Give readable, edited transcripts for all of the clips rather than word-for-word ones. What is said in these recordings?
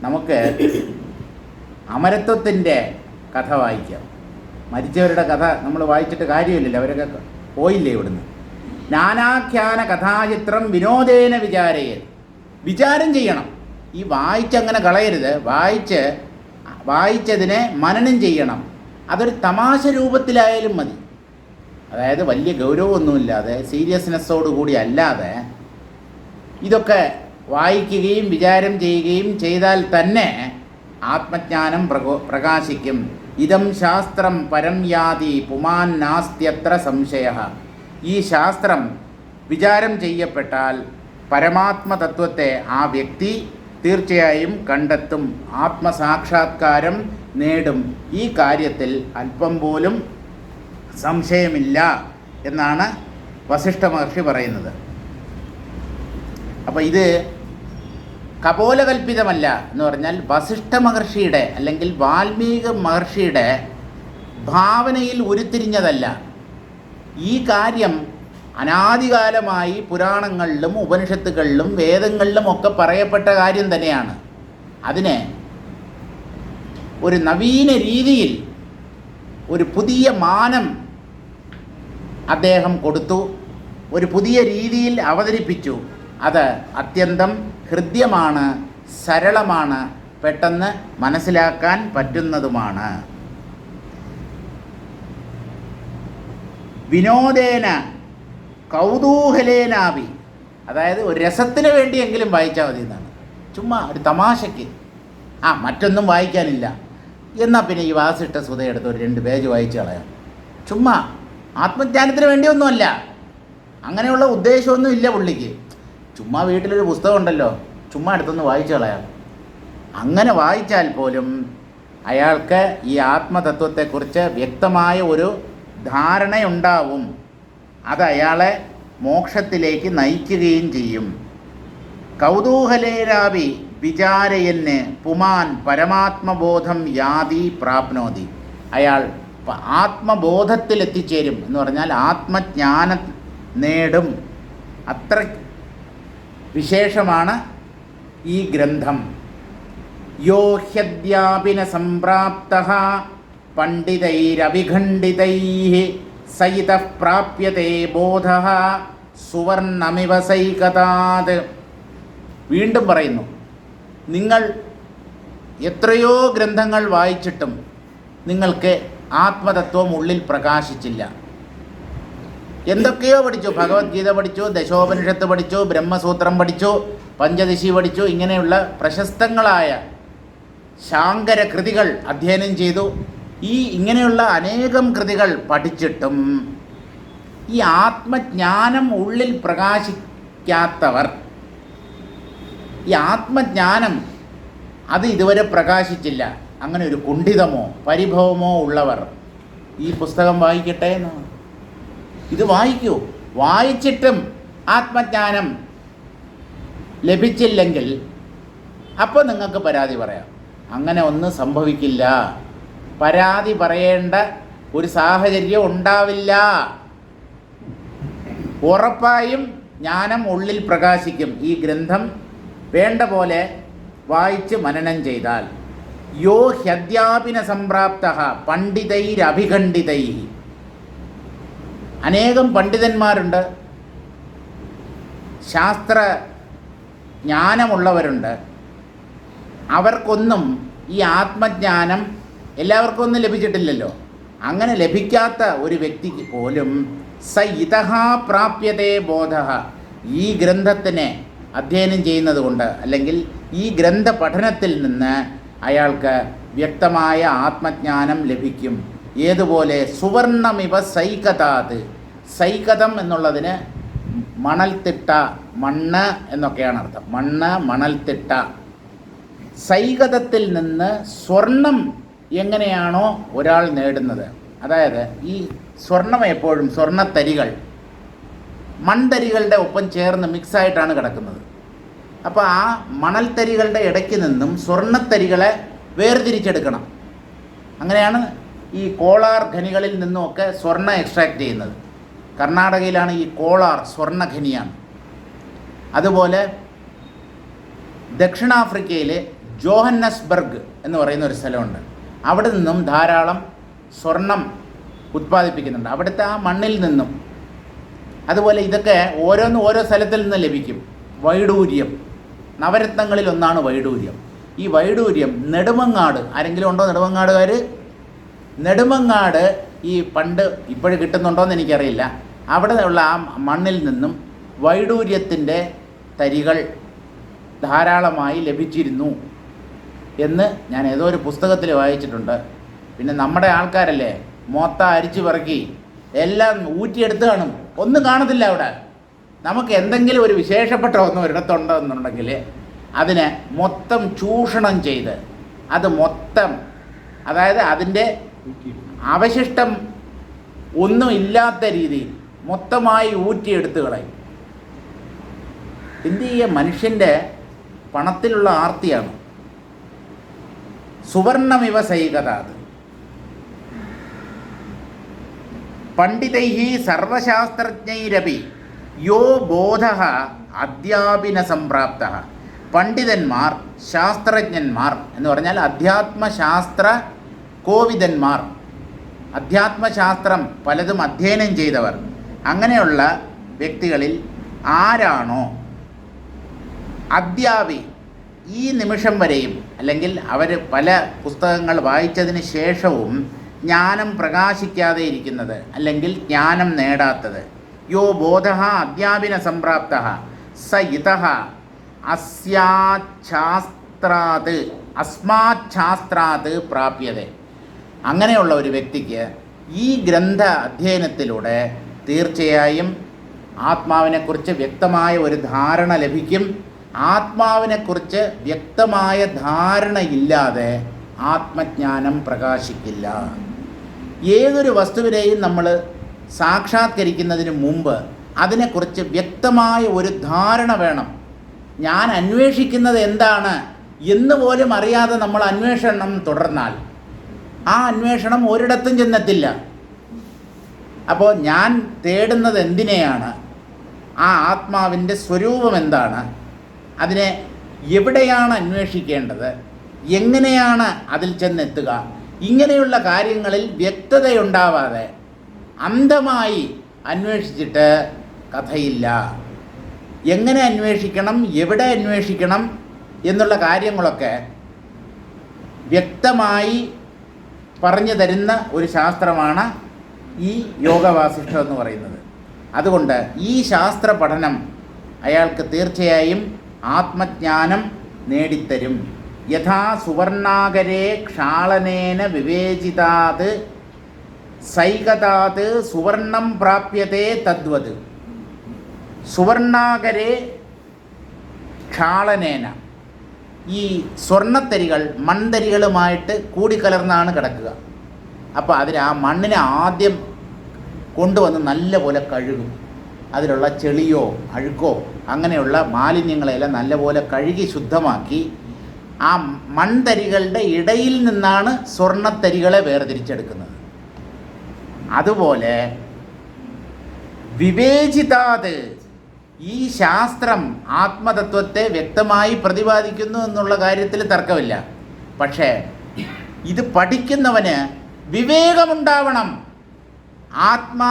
നമുക്ക് അമരത്വത്തിൻ്റെ കഥ വായിക്കാം. മരിച്ചവരുടെ കഥ നമ്മൾ വായിച്ചിട്ട് കാര്യമില്ലല്ലോ, അവരൊക്കെ പോയില്ലേ ഇവിടുന്ന്. നാനാഖ്യാന കഥാചിത്രം വിനോദേന വിചാരം ചെയ്യണം. ഈ വായിച്ചങ്ങനെ കളയരുത്. വായിച്ചതിനെ മനനം ചെയ്യണം. അതൊരു തമാശ രൂപത്തിലായാലും മതി. അതായത് വലിയ ഗൗരവമൊന്നുമില്ലാതെ സീരിയസ്നെസ്സോടുകൂടി അല്ലാതെ ഇതൊക്കെ വായിക്കുകയും വിചാരം ചെയ്യുകയും ചെയ്താൽ തന്നെ ആത്മജ്ഞാനം പ്രകാശിക്കും. ഇതം ശാസ്ത്രം പരം യാതി പുമാൻ നാസ്ത്യത്ര സംശയ. ഈ ശാസ്ത്രം വിചാരം ചെയ്യപ്പെട്ടാൽ പരമാത്മതത്വത്തെ ആ വ്യക്തി തീർച്ചയായും കണ്ടെത്തും, ആത്മസാക്ഷാത്കാരം നേടും. ഈ കാര്യത്തിൽ അല്പം പോലും സംശയമില്ല എന്നാണ് വസിഷ്ഠ മഹർഷി പറയുന്നത്. അപ്പോൾ ഇത് കപോലകൽപ്പിതമല്ല എന്ന് പറഞ്ഞാൽ വസിഷ്ഠ മഹർഷിയുടെ അല്ലെങ്കിൽ വാൽമീകി മഹർഷിയുടെ ഭാവനയിൽ ഉരുത്തിരിഞ്ഞതല്ല. ഈ കാര്യം അനാദികാലമായി പുരാണങ്ങളിലും ഉപനിഷത്തുകളിലും വേദങ്ങളിലും ഒക്കെ പറയപ്പെട്ട കാര്യം തന്നെയാണ്. അതിനെ ഒരു നവീന രീതിയിൽ ഒരു പുതിയ മാനം അദ്ദേഹം കൊടുത്തു, ഒരു പുതിയ രീതിയിൽ അവതരിപ്പിച്ചു. അത് അത്യന്തം ഹൃദ്യമാണ്, സരളമാണ്, പെട്ടെന്ന് മനസ്സിലാക്കാൻ പറ്റുന്നതുമാണ്. വിനോദേന കൗതൂഹലേനാവി, അതായത് ഒരു രസത്തിന് വേണ്ടിയെങ്കിലും വായിച്ചാൽ മതി എന്നാണ്. ചുമ്മാ ഒരു തമാശയ്ക്ക് മറ്റൊന്നും വായിക്കാനില്ല എന്നാൽ പിന്നെ ഈ വാസിഷ്ഠ സുധയെടുത്ത് ഒരു 2 പേജ് വായിച്ച് കളയാം. ചുമ്മാ ആത്മജ്ഞാനത്തിന് വേണ്ടിയൊന്നുമല്ല, അങ്ങനെയുള്ള ഉദ്ദേശമൊന്നും ഇല്ല പുള്ളിക്ക്. ചുമ്മാ വീട്ടിലൊരു പുസ്തകം ഉണ്ടല്ലോ, ചുമ്മാ എടുത്തൊന്ന് വായിച്ച് കളയാം. അങ്ങനെ വായിച്ചാൽ പോലും അയാൾക്ക് ഈ ആത്മതത്വത്തെക്കുറിച്ച് വ്യക്തമായ ഒരു ധാരണയുണ്ടാവും. അത് അയാളെ മോക്ഷത്തിലേക്ക് നയിക്കുകയും ചെയ്യും. കൗതൂഹലേരാവി വിചാരയന് പുമാൻ പരമാത്മബോധം യാതി പ്രാപ്നോതി. അയാൾ ആത്മബോധത്തിൽ എത്തിച്ചേരും എന്ന് പറഞ്ഞാൽ ആത്മജ്ഞാനം നേടും. അത്ര വിശേഷമാണ് ഈ ഗ്രന്ഥം. യോ ഹ്യദ്യാപിന സംപ്രാപ്തഃ പണ്ഡിതൈരവിഖണ്ഡിതൈഃ സയിതഃ പ്രാപ്യതേ ബോധഃ സുവർണമിവ സൈകതാത്. വീണ്ടും പറയുന്നു, നിങ്ങൾ എത്രയോ ഗ്രന്ഥങ്ങൾ വായിച്ചിട്ടും നിങ്ങൾക്ക് ആത്മതത്വം ഉള്ളിൽ പ്രകാശിച്ചില്ല. എന്തൊക്കെയോ പഠിച്ചു, ഭഗവത്ഗീത പഠിച്ചു, ദശോപനിഷത്ത് പഠിച്ചു, ബ്രഹ്മസൂത്രം പഠിച്ചു, പഞ്ചദശി പഠിച്ചു, ഇങ്ങനെയുള്ള പ്രശസ്തങ്ങളായ ശാങ്കര കൃതികൾ അധ്യയനം ചെയ്തു. ഇങ്ങനെയുള്ള അനേകം കൃതികൾ പഠിച്ചിട്ടും ഈ ആത്മജ്ഞാനം ഉള്ളിൽ പ്രകാശിക്കാത്തവർ, ഈ ആത്മജ്ഞാനം അത് ഇതുവരെ പ്രകാശിച്ചില്ല, അങ്ങനെ ഒരു കുണ്ഠിതമോ പരിഭവമോ ഉള്ളവർ ഈ പുസ്തകം വായിക്കട്ടെ എന്നാണ്. ഇത് വായിക്കൂ. വായിച്ചിട്ടും ആത്മജ്ഞാനം ലഭിച്ചില്ലെങ്കിൽ അപ്പോൾ നിങ്ങൾക്ക് പരാതി പറയാം. അങ്ങനെ ഒന്നും സംഭവിക്കില്ല. പരാതി പറയേണ്ട ഒരു സാഹചര്യം ഉണ്ടാവില്ല. ഉറപ്പായും ജ്ഞാനം ഉള്ളിൽ പ്രകാശിക്കും. ഈ ഗ്രന്ഥം വേണ്ട പോലെ വായിച്ച് മനനം ചെയ്താൽ. യോ ഹ്യദ്യാപിന സംപ്രാപ്തഃ പണ്ഡിതൈരഭിഖണ്ഡിതൈഃ. അനേകം പണ്ഡിതന്മാരുണ്ട്, ശാസ്ത്ര ജ്ഞാനമുള്ളവരുണ്ട്. അവർക്കൊന്നും ഈ ആത്മജ്ഞാനം എല്ലാവർക്കും ഒന്നും ലഭിച്ചിട്ടില്ലല്ലോ. അങ്ങനെ ലഭിക്കാത്ത ഒരു വ്യക്തിക്ക് പോലും സ ഇതഃ പ്രാപ്യതേ ബോധഃ. ഈ ഗ്രന്ഥത്തിനെ അധ്യയനം ചെയ്യുന്നത് കൊണ്ട് അല്ലെങ്കിൽ ഈ ഗ്രന്ഥ പഠനത്തിൽ നിന്ന് അയാൾക്ക് വ്യക്തമായ ആത്മജ്ഞാനം ലഭിക്കും. ഏതുപോലെ സുവർണമിവ സൈകതാത്. സൈകതം എന്നുള്ളതിന് മണൽത്തിട്ട, മണ്ണ് എന്നൊക്കെയാണ് അർത്ഥം. മണ്ണ്, മണൽത്തിട്ട. സൈകതത്തിൽ നിന്ന് സ്വർണം എങ്ങനെയാണോ ഒരാൾ നേടുന്നത്, അതായത് ഈ സ്വർണം എപ്പോഴും സ്വർണ്ണത്തരികൾ മൺതരികളുടെ ഒപ്പം ചേർന്ന് മിക്സായിട്ടാണ് കിടക്കുന്നത്. അപ്പോൾ ആ മണൽത്തരികളുടെ ഇടയ്ക്ക് നിന്നും സ്വർണ്ണത്തരികളെ വേർതിരിച്ചെടുക്കണം. അങ്ങനെയാണ് ഈ കോളാർ ഖനികളിൽ നിന്നുമൊക്കെ സ്വർണ്ണം എക്സ്ട്രാക്ട് ചെയ്യുന്നത്. കർണാടകയിലാണ് ഈ കോളാർ സ്വർണ്ണഖനിയാണ്. അതുപോലെ ദക്ഷിണാഫ്രിക്കയിലെ ജോഹന്നസ്ബർഗ് എന്ന് പറയുന്ന ഒരു സ്ഥലമുണ്ട്. അവിടെ നിന്നും ധാരാളം സ്വർണം ഉത്പാദിപ്പിക്കുന്നുണ്ട്, അവിടുത്തെ ആ മണ്ണിൽ നിന്നും. അതുപോലെ ഇതൊക്കെ ഓരോന്നും ഓരോ സ്ഥലത്തിൽ നിന്ന് ലഭിക്കും. വൈഡൂര്യം, നവരത്നങ്ങളിൽ ഒന്നാണ് വൈഡൂര്യം. ഈ വൈഡൂര്യം നെടുമങ്ങാട്, ആരെങ്കിലും ഉണ്ടോ നെടുമങ്ങാടുകാർ? നെടുമങ്ങാട് ഈ പണ്ട് ഇപ്പോഴും കിട്ടുന്നുണ്ടോയെന്ന് എനിക്കറിയില്ല. അവിടെ ഉള്ള ആ മണ്ണിൽ നിന്നും വൈഡൂര്യത്തിൻ്റെ തരികൾ ധാരാളമായി ലഭിച്ചിരുന്നു എന്ന് ഞാൻ ഏതോ ഒരു പുസ്തകത്തിൽ വായിച്ചിട്ടുണ്ട്. പിന്നെ നമ്മുടെ ആൾക്കാരല്ലേ മൊത്ത അരിച്ചു പറക്കി എല്ലാം ഊറ്റിയെടുത്ത് കാണും, ഒന്നും കാണത്തില്ല അവിടെ. നമുക്ക് എന്തെങ്കിലും ഒരു വിശേഷപ്പെട്ട ഒന്നും ഒരിടത്തുണ്ടോ എന്നുണ്ടെങ്കിൽ അതിനെ മൊത്തം ചൂഷണം ചെയ്ത് അത് മൊത്തം, അതായത് അതിൻ്റെ അവശിഷ്ടം ഒന്നും ഇല്ലാത്ത രീതിയിൽ മൊത്തമായി ഊറ്റിയെടുത്ത് കളയും. എന്ത് ചെയ്യുക, മനുഷ്യൻ്റെ പണത്തിലുള്ള ആർത്തിയാണ്. സുവർണമിവ സൈകതാത് പണ്ഡിതൈഹി സർവശാസ്ത്രജ്ഞൈരപി യോ ബോധഃ അദ്യാപിന സംപ്രാപ്ത. പണ്ഡിതന്മാർ, ശാസ്ത്രജ്ഞന്മാർ എന്ന് പറഞ്ഞാൽ അധ്യാത്മശാസ്ത്ര കോവിദന്മാർ, അധ്യാത്മശാസ്ത്രം പലതും അധ്യയനം ചെയ്തവർ, അങ്ങനെയുള്ള വ്യക്തികളിൽ ആരാണോ അദ്യാപി ഈ നിമിഷം വരെയും, അല്ലെങ്കിൽ അവർ പല പുസ്തകങ്ങൾ വായിച്ചതിന് ശേഷവും ജ്ഞാനം പ്രകാശിക്കാതെ ഇരിക്കുന്നത്, അല്ലെങ്കിൽ ജ്ഞാനം നേടാത്തത്, യോ ബോധഃ അദ്യാപിന സംപ്രാപ്ത സ ഇതഃ അസ്മാച്ഛാസ്ത്രാത് പ്രാപ്യതേ. അങ്ങനെയുള്ള ഒരു വ്യക്തിക്ക് ഈ ഗ്രന്ഥ അധ്യയനത്തിലൂടെ തീർച്ചയായും ആത്മാവിനെക്കുറിച്ച് വ്യക്തമായ ഒരു ധാരണ ലഭിക്കും. ആത്മാവിനെക്കുറിച്ച് വ്യക്തമായ ധാരണയില്ലാതെ ആത്മജ്ഞാനം പ്രകാശിക്കില്ല. ഏതൊരു വസ്തുവിനെയും നമ്മൾ സാക്ഷാത്കരിക്കുന്നതിന് മുമ്പ് അതിനെക്കുറിച്ച് വ്യക്തമായ ഒരു ധാരണ വേണം. ഞാൻ അന്വേഷിക്കുന്നത് എന്താണ് എന്ന് പോലും അറിയാതെ നമ്മൾ അന്വേഷണം തുടർന്നാൽ ആ അന്വേഷണം ഒരിടത്തും ചെന്നെത്തില്ല. അപ്പോൾ ഞാൻ തേടുന്നത് എന്തിനെയാണ്, ആ ആത്മാവിൻ്റെ സ്വരൂപം എന്താണ്, അതിനെ എവിടെയാണ് അന്വേഷിക്കേണ്ടത്, എങ്ങനെയാണ് അതിൽ ചെന്നെത്തുക, ഇങ്ങനെയുള്ള കാര്യങ്ങളിൽ വ്യക്തതയുണ്ടാവാതെ അന്ധമായി അന്വേഷിച്ചിട്ട് കഥയില്ല. എങ്ങനെ അന്വേഷിക്കണം, എവിടെ അന്വേഷിക്കണം എന്നുള്ള കാര്യങ്ങളൊക്കെ വ്യക്തമായി പറഞ്ഞു തരുന്ന ഒരു ശാസ്ത്രമാണ് ഈ യോഗവാസിഷ്ഠം എന്ന് പറയുന്നത്. അതുകൊണ്ട് ഈ ശാസ്ത്ര പഠനം അയാൾക്ക് തീർച്ചയായും ആത്മജ്ഞാനം നേടിത്തരും. യഥാ സുവർണാകരേ ക്ഷാളനേന വിവേചിതാത് സൈകതാത് സുവർണം പ്രാപ്യത്തെ തദ്വത്. സുവർണാകരേ ക്ഷാളനേന, ഈ സ്വർണ്ണത്തരികൾ മൺതരികളുമായിട്ട് കൂടിക്കലർന്നാണ് കിടക്കുക. അപ്പോൾ അതിന് ആ മണ്ണിനെ ആദ്യം കൊണ്ടുവന്ന് നല്ലപോലെ കഴുകും. അതിലുള്ള ചെളിയോ അഴുക്കോ അങ്ങനെയുള്ള മാലിന്യങ്ങളെല്ലാം നല്ലപോലെ കഴുകി ശുദ്ധമാക്കി ആ മൺതരികളുടെ ഇടയിൽ നിന്നാണ് സ്വർണ്ണത്തരികളെ വേർതിരിച്ചെടുക്കുന്നത്. അതുപോലെ വിവേചിതാത്, ഈ ശാസ്ത്രം ആത്മതത്വത്തെ വ്യക്തമായി പ്രതിപാദിക്കുന്നു എന്നുള്ള കാര്യത്തിൽ തർക്കമില്ല. പക്ഷേ ഇത് പഠിക്കുന്നവന് വിവേകമുണ്ടാവണം. ആത്മ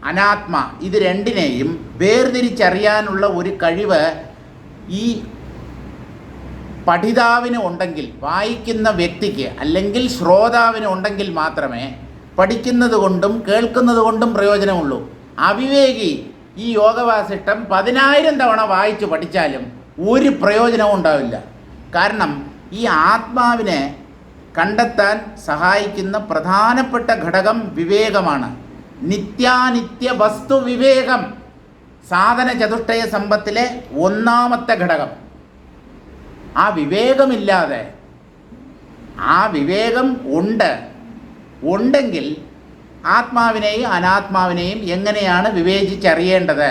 അനാത്മ ഇത് രണ്ടിനെയും വേർതിരിച്ചറിയാനുള്ള ഒരു കഴിവ് ഈ പഠിതാവിന് ഉണ്ടെങ്കിൽ, വായിക്കുന്ന വ്യക്തിക്ക് അല്ലെങ്കിൽ ശ്രോതാവിന് ഉണ്ടെങ്കിൽ മാത്രമേ പഠിക്കുന്നത് കൊണ്ടും കേൾക്കുന്നത് കൊണ്ടും പ്രയോജനമുള്ളൂ. അവിവേകി ഈ യോഗവാസിഷ്ടം 10,000 തവണ വായിച്ച് പഠിച്ചാലും ഒരു പ്രയോജനവും ഉണ്ടാവില്ല. കാരണം ഈ ആത്മാവിനെ കണ്ടെത്താൻ സഹായിക്കുന്ന പ്രധാനപ്പെട്ട ഘടകം വിവേകമാണ്. നിത്യാനിത്യ വസ്തു വിവേകം സാധന ചതുഷ്ടയ സമ്പത്തിലെ ഒന്നാമത്തെ ഘടകം. ആ വിവേകമില്ലാതെ, ആ വിവേകം ഉണ്ടെങ്കിൽ ആത്മാവിനെയും അനാത്മാവിനെയും എങ്ങനെയാണ് വിവേചിച്ചറിയേണ്ടത്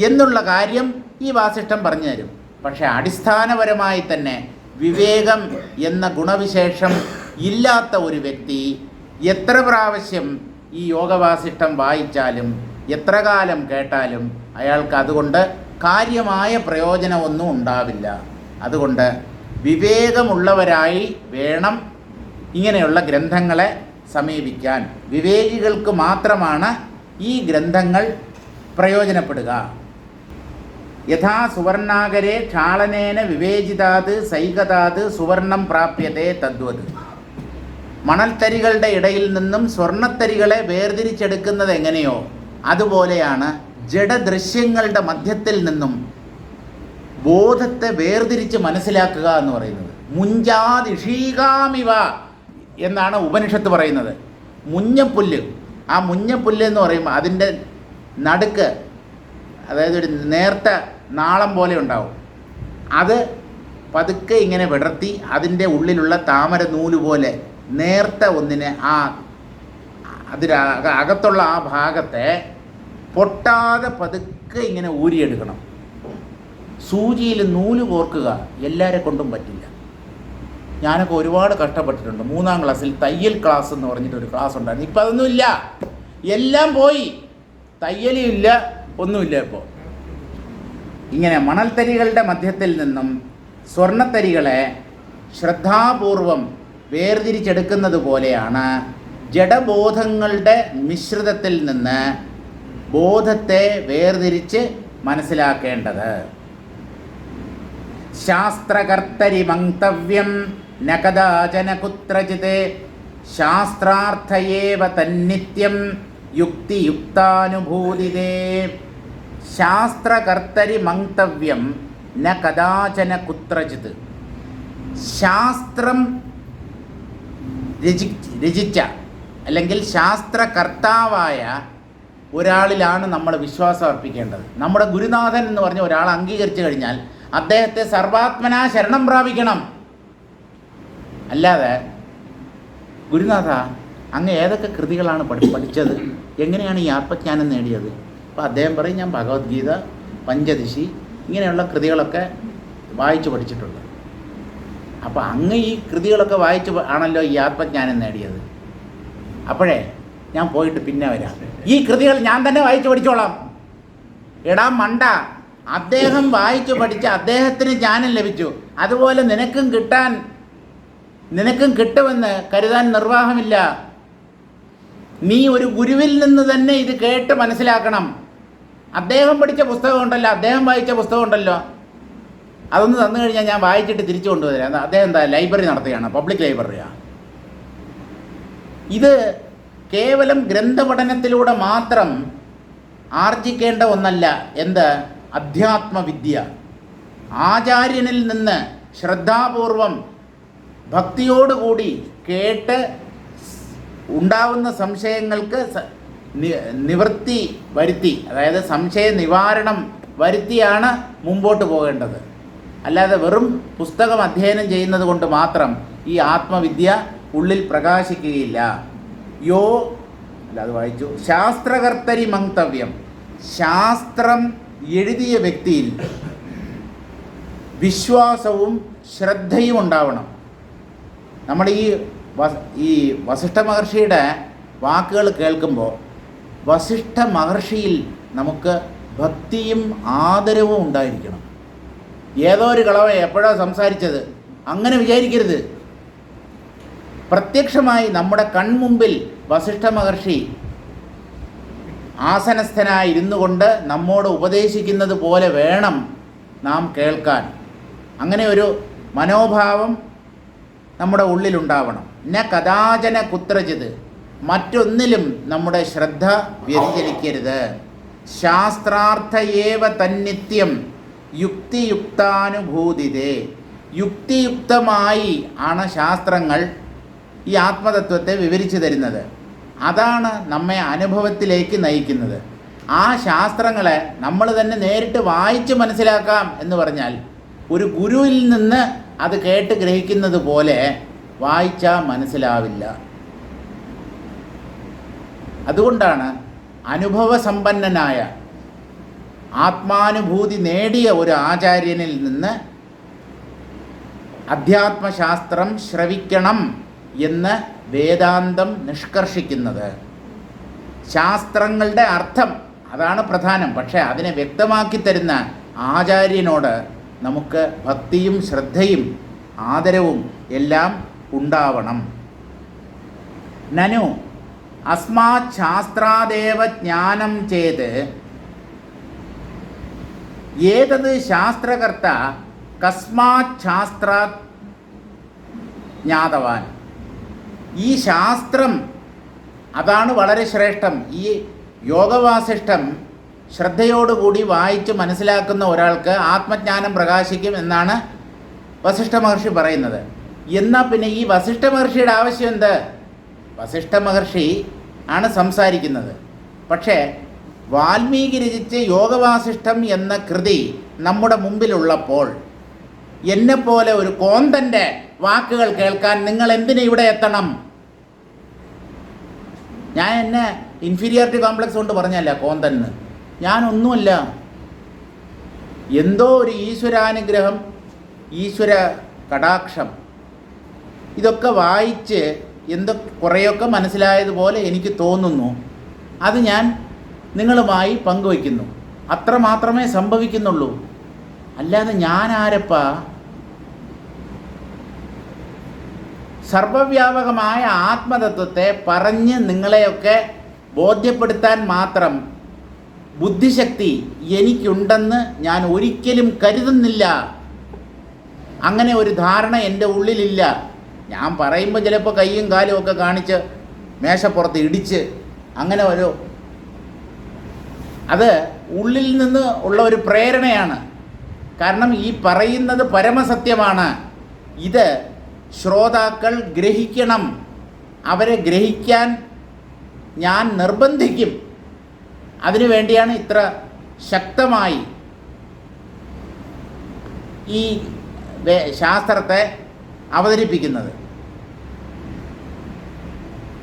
എന്നുള്ള കാര്യം ഈ വാസിഷ്ഠം പറഞ്ഞു തരും. പക്ഷേ അടിസ്ഥാനപരമായി തന്നെ വിവേകം എന്ന ഗുണവിശേഷം ഇല്ലാത്ത ഒരു വ്യക്തി എത്ര പ്രാവശ്യം ഈ യോഗവാസിഷ്ഠം വായിച്ചാലും എത്ര കാലം കേട്ടാലും അയാൾക്ക് അതുകൊണ്ട് കാര്യമായ പ്രയോജനമൊന്നും ഉണ്ടാവില്ല. അതുകൊണ്ട് വിവേകമുള്ളവരായി വേണം ഇങ്ങനെയുള്ള ഗ്രന്ഥങ്ങളെ സമീപിക്കാൻ. വിവേകികൾക്ക് മാത്രമാണ് ഈ ഗ്രന്ഥങ്ങൾ പ്രയോജനപ്പെടുക. യഥാ സുവർണാകരെ ക്ഷാളനേന വിവേചിതാത് സൈകതാത് സുവർണം പ്രാപ്യത്തെ തദ്വത്. മണൽത്തരികളുടെ ഇടയിൽ നിന്നും സ്വർണ്ണത്തരികളെ വേർതിരിച്ചെടുക്കുന്നത് എങ്ങനെയോ അതുപോലെയാണ് ജഡദൃശ്യങ്ങളുടെ മധ്യത്തിൽ നിന്നും ബോധത്തെ വേർതിരിച്ച് മനസ്സിലാക്കുക എന്ന് പറയുന്നത്. മുഞ്ചാദിഷീകാമിവ എന്നാണ് ഉപനിഷത്ത് പറയുന്നത്. മുഞ്ഞപ്പുല്ല്, ആ മുഞ്ഞപ്പുല്ല് എന്ന് പറയുമ്പോൾ അതിൻ്റെ നടുക്ക്, അതായത് ഒരു നേർത്ത നാളം പോലെ ഉണ്ടാവും. അത് പതുക്കെ ഇങ്ങനെ വിടർത്തി അതിൻ്റെ ഉള്ളിലുള്ള താമര നൂല് പോലെ നേർത്ത ഒന്നിനെ അകത്തുള്ള ആ ഭാഗത്തെ പൊട്ടാതെ പതുക്കെ ഇങ്ങനെ ഊരിയെടുക്കണം. സൂചിയിൽ നൂല് കോർക്കുക എല്ലാവരെ കൊണ്ടും പറ്റില്ല. ഞാനൊക്കെ ഒരുപാട് കഷ്ടപ്പെട്ടിട്ടുണ്ട്. 3ാം ക്ലാസ്സിൽ തയ്യൽ ക്ലാസ് എന്ന് പറഞ്ഞിട്ടൊരു ക്ലാസ് ഉണ്ടായിരുന്നു. ഇപ്പം അതൊന്നുമില്ല, എല്ലാം പോയി. തയ്യലും ഇല്ല, ഒന്നുമില്ല. ഇപ്പോൾ ഇങ്ങനെ മണൽത്തരികളുടെ മധ്യത്തിൽ നിന്നും സ്വർണ്ണത്തരികളെ ശ്രദ്ധാപൂർവം വേർതിരിച്ചെടുക്കുന്നത് പോലെയാണ് ജഡബോധങ്ങളുടെ മിശ്രിതത്തിൽ നിന്ന് ബോധത്തെ വേർതിരിച്ച് മനസ്സിലാക്കേണ്ടത്. ശാസ്ത്രകർത്തരി മന്തവ്യം ന കദാചന കുത്രചിത് ശാസ്ത്രാർത്ഥയേവ തന്നിത്യം യുക്തിയുക്താനുഭൂതിതേ. ശാസ്ത്രകർത്തരി മന്തവ്യം ന കദാചന കുത്രചിത്. ശാസ്ത്രം രചിച്ച അല്ലെങ്കിൽ ശാസ്ത്രകർത്താവായ ഒരാളിലാണ് നമ്മൾ വിശ്വാസം അർപ്പിക്കേണ്ടത്. നമ്മുടെ ഗുരുനാഥൻ എന്ന് പറഞ്ഞ ഒരാൾ അംഗീകരിച്ചു കഴിഞ്ഞാൽ അദ്ദേഹത്തെ സർവാത്മനാ ശരണം പ്രാപിക്കണം. അല്ലാതെ ഗുരുനാഥ അങ്ങ് ഏതൊക്കെ കൃതികളാണ് പഠിച്ചത്, എങ്ങനെയാണ് ഈ ആത്മജ്ഞാനം നേടിയത്? അപ്പോൾ അദ്ദേഹം പറയും, ഞാൻ ഭഗവത്ഗീത, പഞ്ചദശി ഇങ്ങനെയുള്ള കൃതികളൊക്കെ വായിച്ചു പഠിച്ചിട്ടുണ്ട്. അപ്പോൾ അങ്ങ് ഈ കൃതികളൊക്കെ വായിച്ച് ആണല്ലോ ഈ ആത്മജ്ഞാനം നേടിയത്. അപ്പോഴേ ഞാൻ പോയിട്ട് പിന്നെ വരാം, ഈ കൃതികൾ ഞാൻ തന്നെ വായിച്ചു പഠിച്ചോളാം. എടാ മണ്ട, അദ്ദേഹം വായിച്ചു പഠിച്ച അദ്ദേഹത്തിന് ജ്ഞാനം ലഭിച്ചു, അതുപോലെ നിനക്കും കിട്ടുമെന്ന് കരുതാൻ നിർവാഹമില്ല. നീ ഒരു ഗുരുവിൽ നിന്ന് തന്നെ ഇത് കേട്ട് മനസ്സിലാക്കണം. അദ്ദേഹം പഠിച്ച പുസ്തകമുണ്ടല്ലോ, അദ്ദേഹം വായിച്ച പുസ്തകമുണ്ടല്ലോ, അതൊന്ന് തന്നു കഴിഞ്ഞാൽ ഞാൻ വായിച്ചിട്ട് തിരിച്ചു കൊണ്ടുവരാം. അദ്ദേഹം എന്താ ലൈബ്രറി നടത്തുകയാണ്, പബ്ലിക് ലൈബ്രറിയാണ്. ഇത് കേവലം ഗ്രന്ഥപഠനത്തിലൂടെ മാത്രം ആർജിക്കേണ്ട ഒന്നല്ല. എന്ത്? അധ്യാത്മവിദ്യ. ആചാര്യനിൽ നിന്ന് ശ്രദ്ധാപൂർവം ഭക്തിയോടുകൂടി കേട്ട് ഉണ്ടാവുന്ന സംശയങ്ങൾക്ക് നിവൃത്തി വരുത്തി, അതായത് സംശയ നിവാരണം വരുത്തിയാണ് മുമ്പോട്ട് പോകേണ്ടത്. അല്ലാതെ വെറും പുസ്തകം അധ്യയനം ചെയ്യുന്നത് കൊണ്ട് മാത്രം ഈ ആത്മവിദ്യ ഉള്ളിൽ പ്രകാശിക്കുകയില്ല. അത് വായിച്ചു. ശാസ്ത്രകർത്തരി മന്തവ്യം. ശാസ്ത്രം എഴുതിയ വ്യക്തിയിൽ വിശ്വാസവും ശ്രദ്ധയും ഉണ്ടാവണം. നമ്മൾ ഈ വസിഷ്ഠ മഹർഷിയുടെ വാക്കുകൾ കേൾക്കുമ്പോൾ വസിഷ്ഠ മഹർഷിയിൽ നമുക്ക് ഭക്തിയും ആദരവും ഉണ്ടായിരിക്കണം. ഏതോ ഒരു കളവ എപ്പോഴോ സംസാരിച്ചത് അങ്ങനെ വിചാരിക്കരുത്. പ്രത്യക്ഷമായി നമ്മുടെ കൺമുമ്പിൽ വസിഷ്ഠ മഹർഷി ആസനസ്ഥനായിരുന്നു കൊണ്ട് നമ്മോട് ഉപദേശിക്കുന്നത് പോലെ വേണം നാം കേൾക്കാൻ. അങ്ങനെ ഒരു മനോഭാവം നമ്മുടെ ഉള്ളിലുണ്ടാവണം. ന കദാചന കുത്രചിത്. മറ്റൊന്നിലും നമ്മുടെ ശ്രദ്ധ വ്യതിചലിക്കരുത്. ശാസ്ത്രാർത്ഥയേവ തന്നിത്യം യുക്തിയുക്താനുഭൂതിതേ. യുക്തിയുക്തമായി ആണ് ശാസ്ത്രങ്ങൾ ഈ ആത്മതത്വത്തെ വിവരിച്ചു തരുന്നത്. അതാണ് നമ്മെ അനുഭവത്തിലേക്ക് നയിക്കുന്നത്. ആ ശാസ്ത്രങ്ങളെ നമ്മൾ തന്നെ നേരിട്ട് വായിച്ച് മനസ്സിലാക്കാം എന്ന് പറഞ്ഞാൽ ഒരു ഗുരുവിൽ നിന്ന് അത് കേട്ട് ഗ്രഹിക്കുന്നത് പോലെ വായിച്ചാൽ മനസ്സിലാവില്ല. അതുകൊണ്ടാണ് അനുഭവസമ്പന്നനായ ആത്മാനുഭൂതി നേടിയ ഒരു ആചാര്യനിൽ നിന്ന് അധ്യാത്മശാസ്ത്രം ശ്രവിക്കണം എന്ന് വേദാന്തം നിഷ്കർഷിക്കുന്നത്. ശാസ്ത്രങ്ങളുടെ അർത്ഥം അതാണ് പ്രധാനം. പക്ഷേ അതിനെ വ്യക്തമാക്കി തരുന്ന ആചാര്യനോട് നമുക്ക് ഭക്തിയും ശ്രദ്ധയും ആദരവും എല്ലാം ഉണ്ടാവണം. നനു അസ്മാത് ശാസ്ത്രാദേവ ജ്ഞാനം ചേത് ഏതത് ശാസ്ത്രകർത്ത കസ്മാത് ശാസ്ത്രാത് ജ്ഞാതവാൻ. ഈ ശാസ്ത്രം അതാണ് വളരെ ശ്രേഷ്ഠം. ഈ യോഗവാസിഷ്ഠം ശ്രദ്ധയോടുകൂടി വായിച്ച് മനസ്സിലാക്കുന്ന ഒരാൾക്ക് ആത്മജ്ഞാനം പ്രകാശിക്കും എന്നാണ് വസിഷ്ഠ മഹർഷി പറയുന്നത്. എന്നാൽ പിന്നെ ഈ വസിഷ്ഠ മഹർഷിയുടെ ആവശ്യം എന്ത്? വസിഷ്ഠ മഹർഷി ആണ് സംസാരിക്കുന്നത്. പക്ഷേ വാൽമീകി രചിച്ച യോഗവാസിഷ്ഠം എന്ന കൃതി നമ്മുടെ മുമ്പിലുള്ളപ്പോൾ എന്നെപ്പോലെ ഒരു കോന്തൻ്റെ വാക്കുകൾ കേൾക്കാൻ നിങ്ങൾ എന്തിനു ഇവിടെ എത്തണം? ഞാൻ എന്നെ ഇൻഫീരിയോറിറ്റി കോംപ്ലക്സ് കൊണ്ട് പറഞ്ഞല്ല കോന്തന്ന്. ഞാനൊന്നുമല്ല. എന്തോ ഒരു ഈശ്വരാനുഗ്രഹം, ഈശ്വര കടാക്ഷം, ഇതൊക്കെ വായിച്ച് കുറേയൊക്കെ മനസ്സിലായതുപോലെ എനിക്ക് തോന്നുന്നു. അത് ഞാൻ നിങ്ങളുമായി പങ്കുവയ്ക്കുന്നു. അത്ര മാത്രമേ സംഭവിക്കുന്നുള്ളൂ. അല്ലാതെ ഞാൻ ആരപ്പാ? സർവവ്യാപകമായ ആത്മതത്വത്തെ പറഞ്ഞ് നിങ്ങളെയൊക്കെ ബോധ്യപ്പെടുത്താൻ മാത്രം ബുദ്ധിശക്തി എനിക്കുണ്ടെന്ന് ഞാൻ ഒരിക്കലും കരുതുന്നില്ല. അങ്ങനെ ഒരു ധാരണ എൻ്റെ ഉള്ളിലില്ല. ഞാൻ പറയുമ്പോൾ ചിലപ്പോൾ കൈയും കാലും ഒക്കെ കാണിച്ച് മേശപ്പുറത്ത് ഇടിച്ച് അങ്ങനെ അത് ഉള്ളിൽ നിന്ന് ഉള്ള ഒരു പ്രേരണയാണ്. കാരണം ഈ പറയുന്നത് പരമസത്യമാണ്. ഇത് ശ്രോതാക്കൾ ഗ്രഹിക്കണം. അവരെ ഗ്രഹിക്കാൻ ഞാൻ നിർബന്ധിക്കും. അതിനു വേണ്ടിയാണ് ഇത്ര ശക്തമായി ഈ ശാസ്ത്രത്തെ അവതരിപ്പിക്കുന്നത്.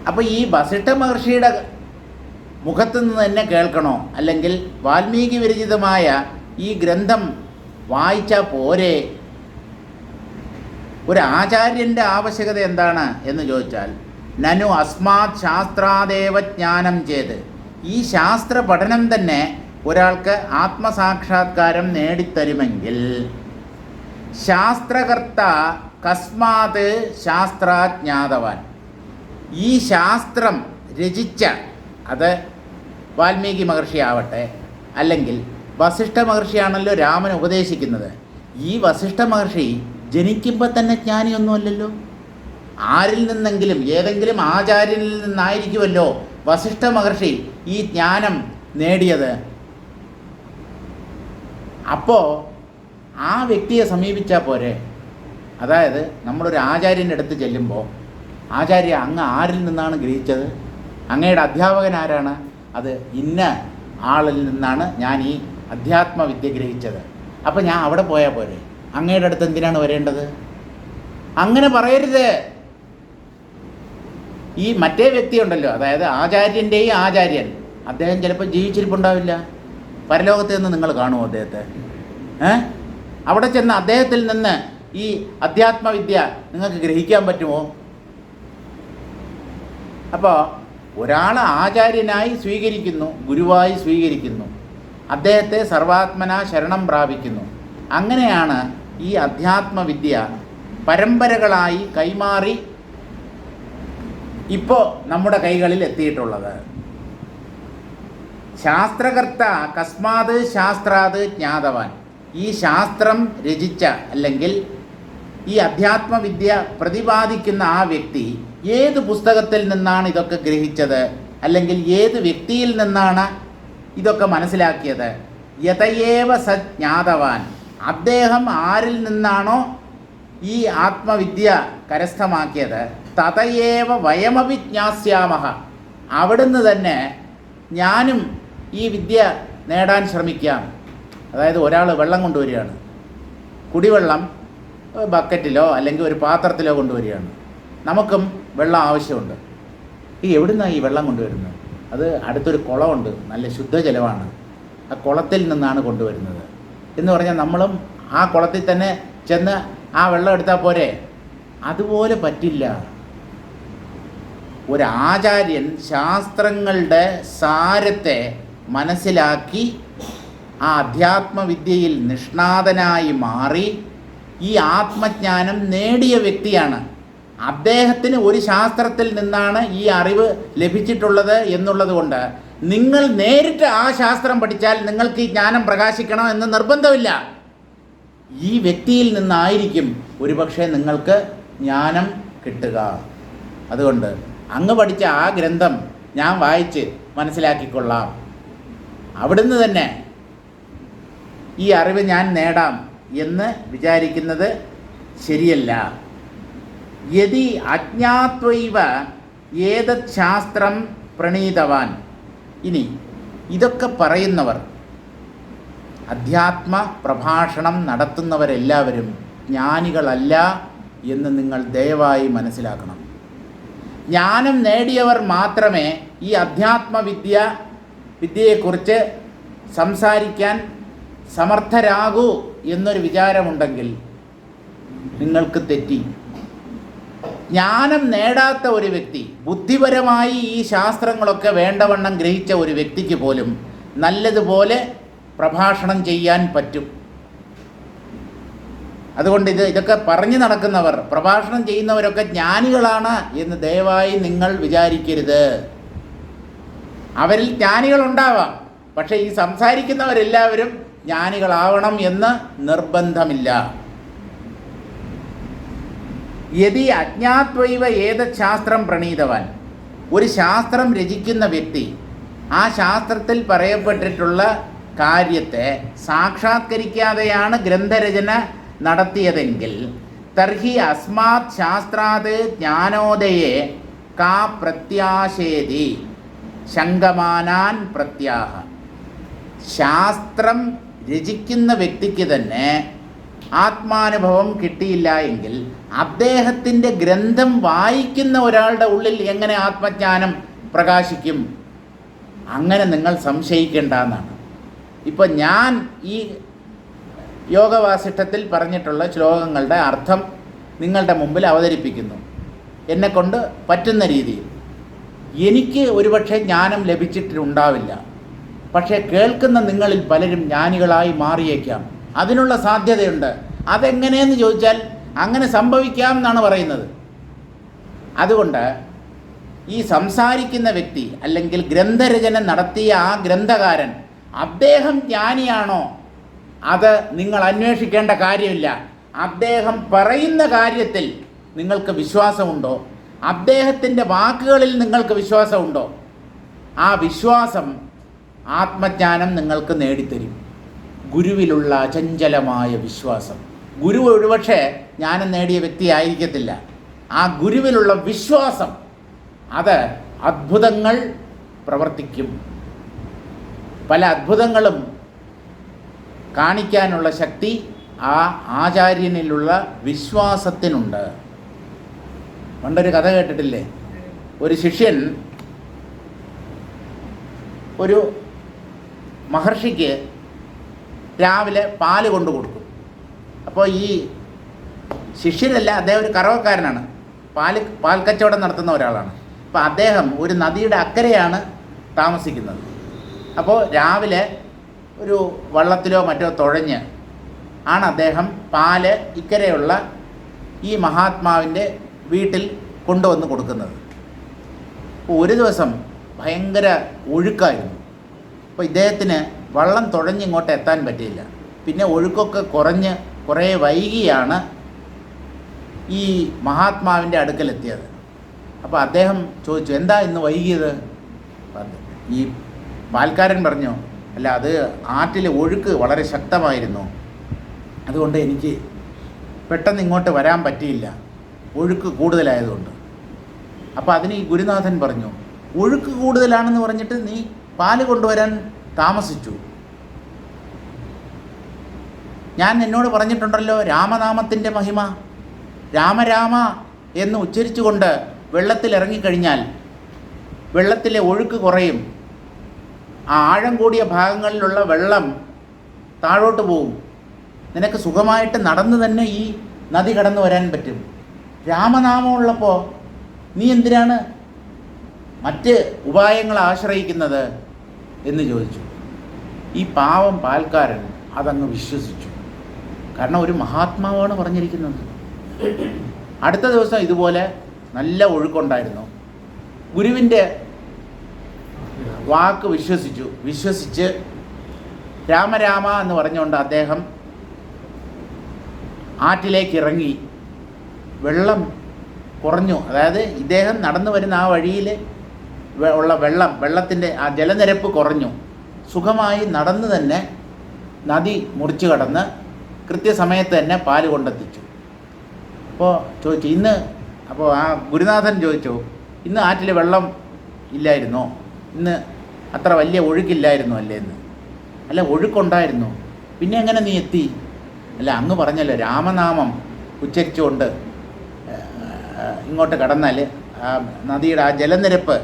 അപ്പോൾ ഈ വസിഷ്ഠ മഹർഷിയുടെ മുഖത്തു നിന്ന് തന്നെ കേൾക്കണോ? അല്ലെങ്കിൽ വാൽമീകി വിരചിതമായ ഈ ഗ്രന്ഥം വായിച്ചാൽ പോരെ? ഒരു ആചാര്യൻ്റെ ആവശ്യകത എന്താണ് എന്ന് ചോദിച്ചാൽ, നനു അസ്മാത് ശാസ്ത്രാദേവ ജ്ഞാനം ചെയ്ത്, ഈ ശാസ്ത്ര പഠനം തന്നെ ഒരാൾക്ക് ആത്മസാക്ഷാത്കാരം നേടിത്തരുമെങ്കിൽ ശാസ്ത്രകർത്ത കസ്മാത് ശാസ്ത്രാജ്ഞാതവാൻ, ഈ ശാസ്ത്രം രചിച്ച, അത് വാൽമീകി മഹർഷി ആവട്ടെ, അല്ലെങ്കിൽ വസിഷ്ഠ മഹർഷിയാണല്ലോ രാമൻ ഉപദേശിക്കുന്നത്. ഈ വസിഷ്ഠ മഹർഷി ജനിക്കുമ്പോൾ തന്നെ ജ്ഞാനിയൊന്നുമല്ലല്ലോ. ആരിൽ നിന്നെങ്കിലും ഏതെങ്കിലും ആചാര്യനിൽ നിന്നായിരിക്കുമല്ലോ വസിഷ്ഠ മഹർഷി ഈ ജ്ഞാനം നേടിയത്. അപ്പോൾ ആ വ്യക്തിയെ സമീപിച്ചാൽ പോരെ? അതായത് നമ്മളൊരു ആചാര്യൻ്റെ അടുത്ത് ചെല്ലുമ്പോൾ, ആചാര്യ അങ്ങ് ആരിൽ നിന്നാണ് ഗ്രഹിച്ചത്? അങ്ങയുടെ അധ്യാപകൻ ആരാണ്? അത് ഇന്ന ആളിൽ നിന്നാണ് ഞാൻ ഈ അധ്യാത്മവിദ്യ ഗ്രഹിച്ചത്. അപ്പോൾ ഞാൻ അവിടെ പോയാൽ പോരെ? അങ്ങയുടെ അടുത്ത് എന്തിനാണ് വരേണ്ടത്? അങ്ങനെ പറയരുത്. ഈ മറ്റേ വ്യക്തിയുണ്ടല്ലോ, അതായത് ആചാര്യൻ്റെയും ആചാര്യൻ, അദ്ദേഹം ചിലപ്പോൾ ജീവിച്ചിരിപ്പുണ്ടാവില്ല. പരലോകത്ത് നിന്ന് നിങ്ങൾ കാണുമോ അദ്ദേഹത്തെ? അവിടെ ചെന്ന് അദ്ദേഹത്തിൽ നിന്ന് ഈ അധ്യാത്മവിദ്യ നിങ്ങൾക്ക് ഗ്രഹിക്കാൻ പറ്റുമോ? അപ്പോൾ ഒരാൾ ആചാര്യനായി സ്വീകരിക്കുന്നു, ഗുരുവായി സ്വീകരിക്കുന്നു, അദ്ദേഹത്തെ സർവാത്മന ശരണം പ്രാപിക്കുന്നു. അങ്ങനെയാണ് ഈ അധ്യാത്മവിദ്യ പരമ്പരകളായി കൈമാറി ഇപ്പോൾ നമ്മുടെ കൈകളിൽ എത്തിയിട്ടുള്ളത്. ശാസ്ത്രകർത്ത കസ്മാത് ശാസ്ത്രാത് ജ്ഞാതവാൻ, ഈ ശാസ്ത്രം രചിച്ച അല്ലെങ്കിൽ ഈ അധ്യാത്മവിദ്യ പ്രതിപാദിക്കുന്ന ആ വ്യക്തി ഏത് പുസ്തകത്തിൽ നിന്നാണ് ഇതൊക്കെ ഗ്രഹിച്ചത്, അല്ലെങ്കിൽ ഏത് വ്യക്തിയിൽ നിന്നാണ് ഇതൊക്കെ മനസ്സിലാക്കിയത്? യതയേവ സജ്ഞാതവാൻ, അദ്ദേഹം ആരിൽ നിന്നാണോ ഈ ആത്മവിദ്യ കരസ്ഥമാക്കിയത്, തതയേവ വയമപി ജ്ഞാസ്യാമഹ, അവിടുന്ന് തന്നെ ഞാനും ഈ വിദ്യ നേടാൻ ശ്രമിക്കാം. അതായത് ഒരാൾ വെള്ളം കൊണ്ടുവരികയാണ്, കുടിവെള്ളം ബക്കറ്റിലോ അല്ലെങ്കിൽ ഒരു പാത്രത്തിലോ കൊണ്ടുവരികയാണ്. നമുക്കും വെള്ളം ആവശ്യമുണ്ട്. എവിടുന്നാണ് ഈ വെള്ളം കൊണ്ടുവരുന്നത്? അത് അടുത്തൊരു കുളമുണ്ട്, നല്ല ശുദ്ധജലമാണ്, ആ കുളത്തിൽ നിന്നാണ് കൊണ്ടുവരുന്നത് എന്ന് പറഞ്ഞാൽ നമ്മളും ആ കുളത്തിൽ തന്നെ ചെന്ന് ആ വെള്ളം എടുത്താൽ പോരെ? അതുപോലെ പറ്റില്ല. ഒരാചാര്യൻ ശാസ്ത്രങ്ങളുടെ സാരത്തെ മനസ്സിലാക്കി ആ അധ്യാത്മവിദ്യയിൽ നിഷ്ണാതനായി മാറി ഈ ആത്മജ്ഞാനം നേടിയ വ്യക്തിയാണ്. അദ്ദേഹത്തിന് ഒരു ശാസ്ത്രത്തിൽ നിന്നാണ് ഈ അറിവ് ലഭിച്ചിട്ടുള്ളത് എന്നുള്ളത് കൊണ്ട് നിങ്ങൾ നേരിട്ട് ആ ശാസ്ത്രം പഠിച്ചാൽ നിങ്ങൾക്ക് ഈ ജ്ഞാനം പ്രകാശിക്കണം എന്ന് നിർബന്ധമില്ല. ഈ വ്യക്തിയിൽ നിന്നായിരിക്കും ഒരുപക്ഷെ നിങ്ങൾക്ക് ജ്ഞാനം കിട്ടുക. അതുകൊണ്ട് അങ്ങ് പഠിച്ച ആ ഗ്രന്ഥം ഞാൻ വായിച്ച് മനസ്സിലാക്കിക്കൊള്ളാം, അവിടുന്ന് തന്നെ ഈ അറിവ് ഞാൻ നേടാം എന്ന് വിചാരിക്കുന്നത് ശരിയല്ല. യതി അജ്ഞാത്വൈവ ഏതത് ശാസ്ത്രം പ്രണീതവാൻ. ഇനി ഇതൊക്കെ പറയുന്നവർ, അധ്യാത്മ പ്രഭാഷണം നടത്തുന്നവരെല്ലാവരും ജ്ഞാനികളല്ല എന്ന് നിങ്ങൾ ദയവായി മനസ്സിലാക്കണം. ജ്ഞാനം നേടിയവർ മാത്രമേ ഈ വിദ്യയെക്കുറിച്ച് സംസാരിക്കാൻ സമർത്ഥരാകൂ എന്നൊരു വിചാരമുണ്ടെങ്കിൽ നിങ്ങൾക്ക് തെറ്റി. ജ്ഞാനം നേടാത്ത ഒരു വ്യക്തി, ബുദ്ധിപരമായി ഈ ശാസ്ത്രങ്ങളൊക്കെ വേണ്ടവണ്ണം ഗ്രഹിച്ച ഒരു വ്യക്തിക്ക് പോലും നല്ലതുപോലെ പ്രഭാഷണം ചെയ്യാൻ പറ്റും. അതുകൊണ്ട് ഇതൊക്കെ പറഞ്ഞു നടക്കുന്നവർ, പ്രഭാഷണം ചെയ്യുന്നവരൊക്കെ ജ്ഞാനികളാണ് എന്ന് ദയവായി നിങ്ങൾ വിചാരിക്കരുത്. അവരിൽ ജ്ഞാനികളുണ്ടാവാം, പക്ഷേ ഈ സംസാരിക്കുന്നവരെല്ലാവരും ജ്ഞാനികളാവണം എന്ന് നിർബന്ധമില്ല. യതി അജ്ഞാത്വൈവ ഏതത് ശാസ്ത്രം പ്രണീതവാൻ. ഒരു ശാസ്ത്രം രചിക്കുന്ന വ്യക്തി ആ ശാസ്ത്രത്തിൽ പറയപ്പെട്ടിട്ടുള്ള കാര്യത്തെ സാക്ഷാത്കരിക്കാതെയാണ് ഗ്രന്ഥരചന നടത്തിയതെങ്കിൽ തർഹി അസ്മാത് ശാസ്ത്രാത് ജ്ഞാനോദയേ കാ പ്രത്യാശേതി ശങ്കമാനാൻ പ്രത്യാഹ. ശാസ്ത്രം രചിക്കുന്ന വ്യക്തിക്ക് തന്നെ ആത്മാനുഭവം കിട്ടിയില്ല എങ്കിൽ അദ്ദേഹത്തിൻ്റെ ഗ്രന്ഥം വായിക്കുന്ന ഒരാളുടെ ഉള്ളിൽ എങ്ങനെ ആത്മജ്ഞാനം പ്രകാശിക്കും? അങ്ങനെ നിങ്ങൾ സംശയിക്കേണ്ട എന്നാണ്. ഇപ്പോൾ ഞാൻ ഈ യോഗവാസിഷ്ഠത്തിൽ പറഞ്ഞിട്ടുള്ള ശ്ലോകങ്ങളുടെ അർത്ഥം നിങ്ങളുടെ മുമ്പിൽ അവതരിപ്പിക്കുന്നു എന്നെക്കൊണ്ട് പറ്റുന്ന രീതിയിൽ. എനിക്ക് ഒരുപക്ഷെ ജ്ഞാനം ലഭിച്ചിട്ടുണ്ടാവില്ല, പക്ഷേ കേൾക്കുന്ന നിങ്ങളിൽ പലരും ജ്ഞാനികളായി മാറിയേക്കാം. അതിനുള്ള സാധ്യതയുണ്ട്. അതെങ്ങനെയെന്ന് ചോദിച്ചാൽ അങ്ങനെ സംഭവിക്കാം എന്നാണ് പറയുന്നത്. അതുകൊണ്ട് ഈ സംസാരിക്കുന്ന വ്യക്തി അല്ലെങ്കിൽ ഗ്രന്ഥരചന നടത്തിയ ആ ഗ്രന്ഥകാരൻ അദ്ദേഹം ജ്ഞാനിയാണോ അത് നിങ്ങൾ അന്വേഷിക്കേണ്ട കാര്യമില്ല. അദ്ദേഹം പറയുന്ന കാര്യത്തിൽ നിങ്ങൾക്ക് വിശ്വാസമുണ്ടോ? അദ്ദേഹത്തിൻ്റെ വാക്കുകളിൽ നിങ്ങൾക്ക് വിശ്വാസമുണ്ടോ? ആ വിശ്വാസം ആത്മജ്ഞാനം നിങ്ങൾക്ക് നേടിത്തരും. ഗുരുവിലുള്ള അചഞ്ചലമായ വിശ്വാസം. ഗുരു ഒരുപക്ഷെ ജ്ഞാനം നേടിയ വ്യക്തിയായിരിക്കത്തില്ല. ആ ഗുരുവിലുള്ള വിശ്വാസം അത് അത്ഭുതങ്ങൾ പ്രവർത്തിക്കും. പല അത്ഭുതങ്ങളും കാണിക്കാനുള്ള ശക്തി ആ ആചാര്യനിലുള്ള വിശ്വാസത്തിനുണ്ട്. പണ്ടൊരു കഥ കേട്ടിട്ടില്ലേ? ഒരു ശിഷ്യൻ ഒരു മഹർഷിക്ക് രാവിലെ പാല് കൊണ്ടു കൊടുക്കും. അപ്പോൾ ഈ ശിഷ്യരല്ല, അദ്ദേഹം ഒരു കറവക്കാരനാണ്, പാൽ കച്ചവടം നടത്തുന്ന ഒരാളാണ്. അപ്പോൾ അദ്ദേഹം ഒരു നദിയുടെ അക്കരെയാണ് താമസിക്കുന്നത്. അപ്പോൾ രാവിലെ ഒരു വള്ളത്തിലോ മറ്റോ തുഴഞ്ഞ് ആണ് അദ്ദേഹം പാല് ഇക്കരെയുള്ള ഈ മഹാത്മാവിൻ്റെ വീട്ടിൽ കൊണ്ടുവന്ന് കൊടുക്കുന്നത്. അപ്പോൾ ഒരു ദിവസം ഭയങ്കര ഒഴുക്കായിരുന്നു. അപ്പോൾ ഇദ്ദേഹത്തിന് വള്ളം തുഴഞ്ഞിങ്ങോട്ട് എത്താൻ പറ്റിയില്ല. പിന്നെ ഒഴുക്കൊക്കെ കുറഞ്ഞ് കുറേ വൈകിയാണ് ഈ മഹാത്മാവിൻ്റെ അടുക്കലെത്തിയത്. അപ്പോൾ അദ്ദേഹം ചോദിച്ചു, എന്താ ഇന്ന് വൈകിയത്? ഈ പാൽക്കാരൻ പറഞ്ഞു, അല്ല, അത് ആറ്റിലെ ഒഴുക്ക് വളരെ ശക്തമായിരുന്നു, അതുകൊണ്ട് എനിക്ക് പെട്ടെന്ന് ഇങ്ങോട്ട് വരാൻ പറ്റിയില്ല, ഒഴുക്ക് കൂടുതലായതുകൊണ്ട്. അപ്പോൾ അതിന് ഈ ഗുരുനാഥൻ പറഞ്ഞു, ഒഴുക്ക് കൂടുതലാണെന്ന് പറഞ്ഞിട്ട് നീ പാല് കൊണ്ടുവരാൻ താമസിച്ചു? ഞാൻ എന്നോട് പറഞ്ഞിട്ടുണ്ടല്ലോ രാമനാമത്തിൻ്റെ മഹിമ. രാമരാമ എന്ന് ഉച്ചരിച്ചുകൊണ്ട് വെള്ളത്തിൽ ഇറങ്ങിക്കഴിഞ്ഞാൽ വെള്ളത്തിലെ ഒഴുക്ക് കുറയും, ആ ആഴം കൂടിയ ഭാഗങ്ങളിലുള്ള വെള്ളം താഴോട്ട് പോകും, നിനക്ക് സുഖമായിട്ട് നടന്നു തന്നെ ഈ നദി കടന്നു വരാൻ പറ്റും. രാമനാമം ഉള്ളപ്പോൾ നീ എന്തിനാണ് മറ്റ് ഉപായങ്ങൾ ആശ്രയിക്കുന്നത് എന്ന് ചോദിച്ചു. ഈ പാവം പാൽക്കാരൻ അതങ്ങ് വിശ്വസിച്ചു. കാരണം ഒരു മഹാത്മാവാണ് പറഞ്ഞിരിക്കുന്നത്. അടുത്ത ദിവസം ഇതുപോലെ നല്ല ഒഴുക്കുണ്ടായിരുന്നു. ഗുരുവിൻ്റെ വാക്ക് വിശ്വസിച്ച് രാമരാമ എന്ന് പറഞ്ഞുകൊണ്ട് അദ്ദേഹം ആറ്റിലേക്ക് ഇറങ്ങി. വെള്ളം കുറഞ്ഞു. അതായത് ഇദ്ദേഹം നടന്നു വരുന്ന ആ വഴിയിൽ ഉള്ള വെള്ളത്തിൻ്റെ ആ ജലനിരപ്പ് കുറഞ്ഞു. സുഖമായി നടന്ന് തന്നെ നദി മുറിച്ച് കടന്ന് കൃത്യസമയത്ത് തന്നെ പാല് കൊണ്ടെത്തിച്ചു. അപ്പോൾ ചോദിച്ചു അപ്പോൾ ആ ഗുരുനാഥൻ ചോദിച്ചു, ഇന്ന് ആറ്റിൽ വെള്ളം ഇല്ലായിരുന്നോ? ഇന്ന് അത്ര വലിയ ഒഴുക്കില്ലായിരുന്നു അല്ലേ എന്ന്? അല്ല, ഒഴുക്കുണ്ടായിരുന്നു. പിന്നെ എങ്ങനെ നീ എത്തി? അല്ല, അങ്ങ് പറഞ്ഞല്ലോ രാമനാമം ഉച്ചരിച്ചുകൊണ്ട് ഇങ്ങോട്ട് കടന്നാൽ ആ നദിയുടെ ആ ജലനിരപ്പ്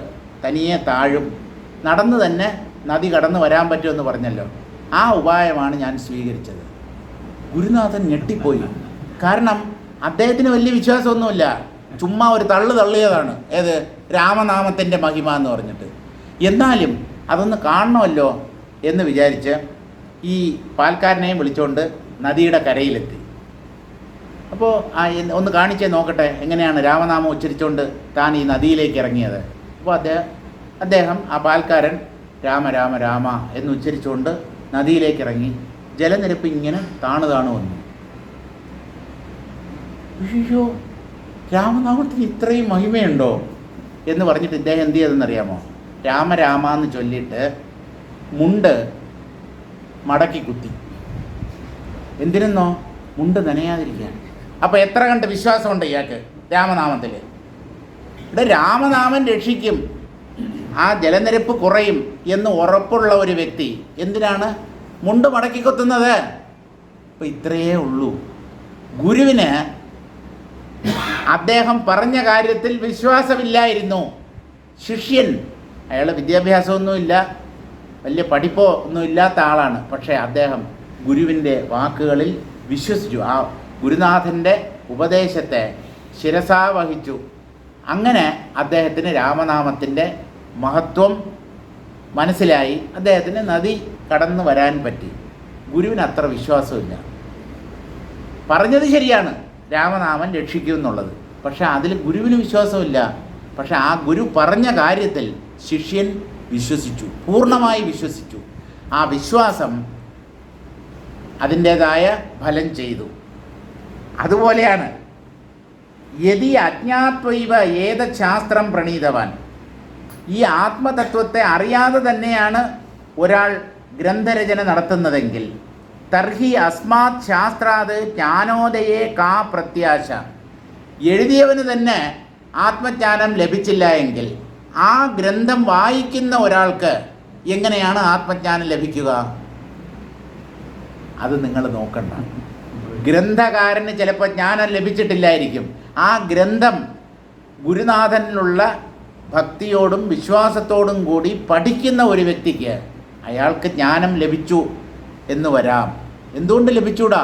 തനിയെ താഴും, നടന്ന് തന്നെ നദി കടന്നു വരാൻ പറ്റുമെന്ന് പറഞ്ഞല്ലോ. ആ ഉപായമാണ് ഞാൻ സ്വീകരിച്ചത്. ഗുരുനാഥൻ ഞെട്ടിപ്പോയി. കാരണം അദ്ദേഹത്തിന് വലിയ വിശ്വാസമൊന്നുമില്ല, ചുമ്മാ ഒരു തള്ളിയതാണ്. ഏത് രാമനാമത്തിൻ്റെ മഹിമ എന്ന് പറഞ്ഞിട്ട്. എന്നാലും അതൊന്ന് കാണണമല്ലോ എന്ന് വിചാരിച്ച് ഈ പാൽക്കാരനെയും വിളിച്ചുകൊണ്ട് നദിയുടെ കരയിലെത്തി. അപ്പോൾ ഒന്ന് കാണിച്ചേ നോക്കട്ടെ എങ്ങനെയാണ് രാമനാമം ഉച്ചരിച്ചുകൊണ്ട് താൻ ഈ നദിയിലേക്ക് ഇറങ്ങിയത്. അപ്പോൾ അദ്ദേഹം ആ പാൽക്കാരൻ രാമ രാമ രാമ എന്ന് ഉച്ചരിച്ചുകൊണ്ട് നദിയിലേക്ക് ഇറങ്ങി. ജലനിരപ്പ് ഇങ്ങനെ താണു വന്നു. അയ്യോ, രാമനാമത്തിന് ഇത്രയും മഹിമയുണ്ടോ എന്ന് പറഞ്ഞിട്ട് ഇദ്ദേഹം എന്ത് ചെയ്തെന്നറിയാമോ? രാമ രാമ എന്ന് ചൊല്ലിയിട്ട് മുണ്ട് മടക്കി കുത്തി. എന്തിനെന്നോ? മുണ്ട് നനയാതിരിക്കാൻ. അപ്പോൾ എത്ര കണ്ട് വിശ്വാസമുണ്ട് ഇയാൾക്ക് രാമനാമത്തിൽ? ഇവിടെ രാമനാമൻ രക്ഷിക്കും, ആ ജലനിരപ്പ് കുറയും എന്ന് ഉറപ്പുള്ള ഒരു വ്യക്തി എന്തിനാണ് മുണ്ട് മടക്കി കൊത്തുന്നത്? അപ്പോൾ ഇത്രയേ ഉള്ളൂ. ഗുരുവിന് അദ്ദേഹം പറഞ്ഞ കാര്യത്തിൽ വിശ്വാസമില്ലായിരുന്നു. ശിഷ്യൻ, അയാൾ വിദ്യാഭ്യാസമൊന്നുമില്ല, വലിയ പഠിപ്പോ ഒന്നും ഇല്ലാത്ത ആളാണ്. പക്ഷേ അദ്ദേഹം ഗുരുവിൻ്റെ വാക്കുകളിൽ വിശ്വസിച്ചു. ആ ഗുരുനാഥൻ്റെ ഉപദേശത്തെ ശിരസാ വഹിച്ചു. അങ്ങനെ അദ്ദേഹത്തിന് രാമനാമത്തിൻ്റെ മഹത്വം മനസ്സിലായി. അദ്ദേഹത്തിന് നദി കടന്നു വരാൻ പറ്റി. ഗുരുവിന് അത്ര വിശ്വാസമില്ല. പറഞ്ഞത് ശരിയാണ്, രാമനാമൻ രക്ഷിക്കുമെന്നുള്ളത്. പക്ഷേ അതിൽ ഗുരുവിന് വിശ്വാസമില്ല. പക്ഷെ ആ ഗുരു പറഞ്ഞ കാര്യത്തിൽ ശിഷ്യൻ വിശ്വസിച്ചു, പൂർണ്ണമായി വിശ്വസിച്ചു. ആ വിശ്വാസം അതിൻ്റേതായ ഫലം ചെയ്തു. അതുപോലെയാണ് യതി അജ്ഞാത്വൈവ ഏത ശാസ്ത്രം പ്രണീതവാൻ. ഈ ആത്മതത്വത്തെ അറിയാതെ തന്നെയാണ് ഒരാൾ ഗ്രന്ഥരചന നടത്തുന്നതെങ്കിൽ തർഹി അസ്മാത് ശാസ്ത്രാത് ജ്ഞാനോദയേ കാ പ്രത്യാശ. എഴുതിയവന് തന്നെ ആത്മജ്ഞാനം ലഭിച്ചില്ല എങ്കിൽ ആ ഗ്രന്ഥം വായിക്കുന്ന ഒരാൾക്ക് എങ്ങനെയാണ് ആത്മജ്ഞാനം ലഭിക്കുക? അത് നിങ്ങൾ നോക്കണ്ട. ഗ്രന്ഥകാരന് ചിലപ്പോൾ ജ്ഞാനം ലഭിച്ചിട്ടില്ലായിരിക്കും. ആ ഗ്രന്ഥം ഗുരുനാഥനിലുള്ള ഭക്തിയോടും വിശ്വാസത്തോടും കൂടി പഠിക്കുന്ന ഒരു വ്യക്തിക്ക് അയാൾക്ക് ജ്ഞാനം ലഭിച്ചു എന്ന് വരാം. എന്തുകൊണ്ട് ലഭിച്ചൂടാ?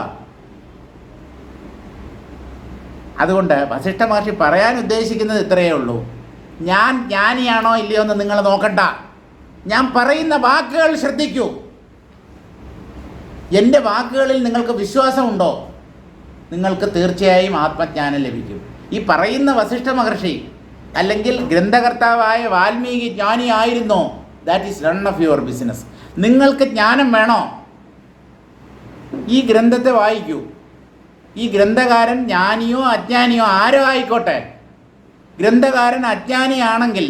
അതുകൊണ്ട് വസിഷ്ഠ മഹർഷി പറയാൻ ഉദ്ദേശിക്കുന്നത് ഇത്രയേ ഉള്ളൂ. ഞാൻ ജ്ഞാനിയാണോ ഇല്ലയോ എന്ന് നിങ്ങൾ നോക്കണ്ട. ഞാൻ പറയുന്ന വാക്കുകൾ ശ്രദ്ധിക്കൂ. എൻ്റെ വാക്കുകളിൽ നിങ്ങൾക്ക് വിശ്വാസമുണ്ടോ? നിങ്ങൾക്ക് തീർച്ചയായും ആത്മജ്ഞാനം ലഭിക്കും. ഈ പറയുന്ന വസിഷ്ഠ മഹർഷി അല്ലെങ്കിൽ ഗ്രന്ഥകർത്താവായ വാൽമീകി ജ്ഞാനി ആയിരുന്നോ? That is none of your business. നിങ്ങൾക്ക് ജ്ഞാനം വേണോ? ഈ ഗ്രന്ഥത്തെ വായിക്കൂ. ഈ ഗ്രന്ഥകാരൻ ജ്ഞാനിയോ അജ്ഞാനിയോ ആരോ ആയിക്കോട്ടെ, ഗ്രന്ഥകാരൻ അജ്ഞാനിയാണെങ്കിൽ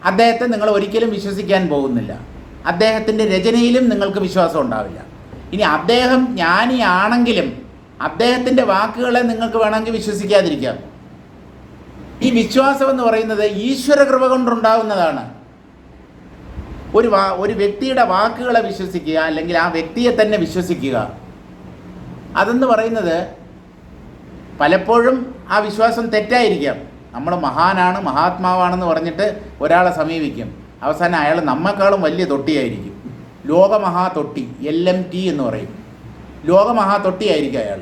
അദ്ദേഹത്തെ നിങ്ങൾ ഒരിക്കലും വിശ്വസിക്കാൻ പോകുന്നില്ല. അദ്ദേഹത്തിൻ്റെ രചനയിലും നിങ്ങൾക്ക് വിശ്വാസം ഉണ്ടാവില്ല. ഇനി അദ്ദേഹം ജ്ഞാനിയാണെങ്കിലും അദ്ദേഹത്തിൻ്റെ വാക്കുകളെ നിങ്ങൾക്ക് വേണമെങ്കിൽ വിശ്വസിക്കാതിരിക്കാം. ഈ വിശ്വാസം എന്ന് പറയുന്നത് ഈശ്വര കൃപ കൊണ്ടുണ്ടാകുന്നതാണ്. ഒരു വ്യക്തിയുടെ വാക്കുകളെ വിശ്വസിക്കുക, അല്ലെങ്കിൽ ആ വ്യക്തിയെ തന്നെ വിശ്വസിക്കുക, അതെന്ന് പറയുന്നത് പലപ്പോഴും ആ വിശ്വാസം തെറ്റായിരിക്കാം. നമ്മൾ മഹാനാണ്, മഹാത്മാവാണെന്ന് പറഞ്ഞിട്ട് ഒരാളെ സമീപിക്കും. അവസാനം അയാൾ നമ്മെക്കാളും വലിയ തൊട്ടിയായിരിക്കും. ലോകമഹാ തൊട്ടി, LMT എന്ന് പറയും. ലോകമഹാ തൊട്ടിയായിരിക്കും അയാൾ.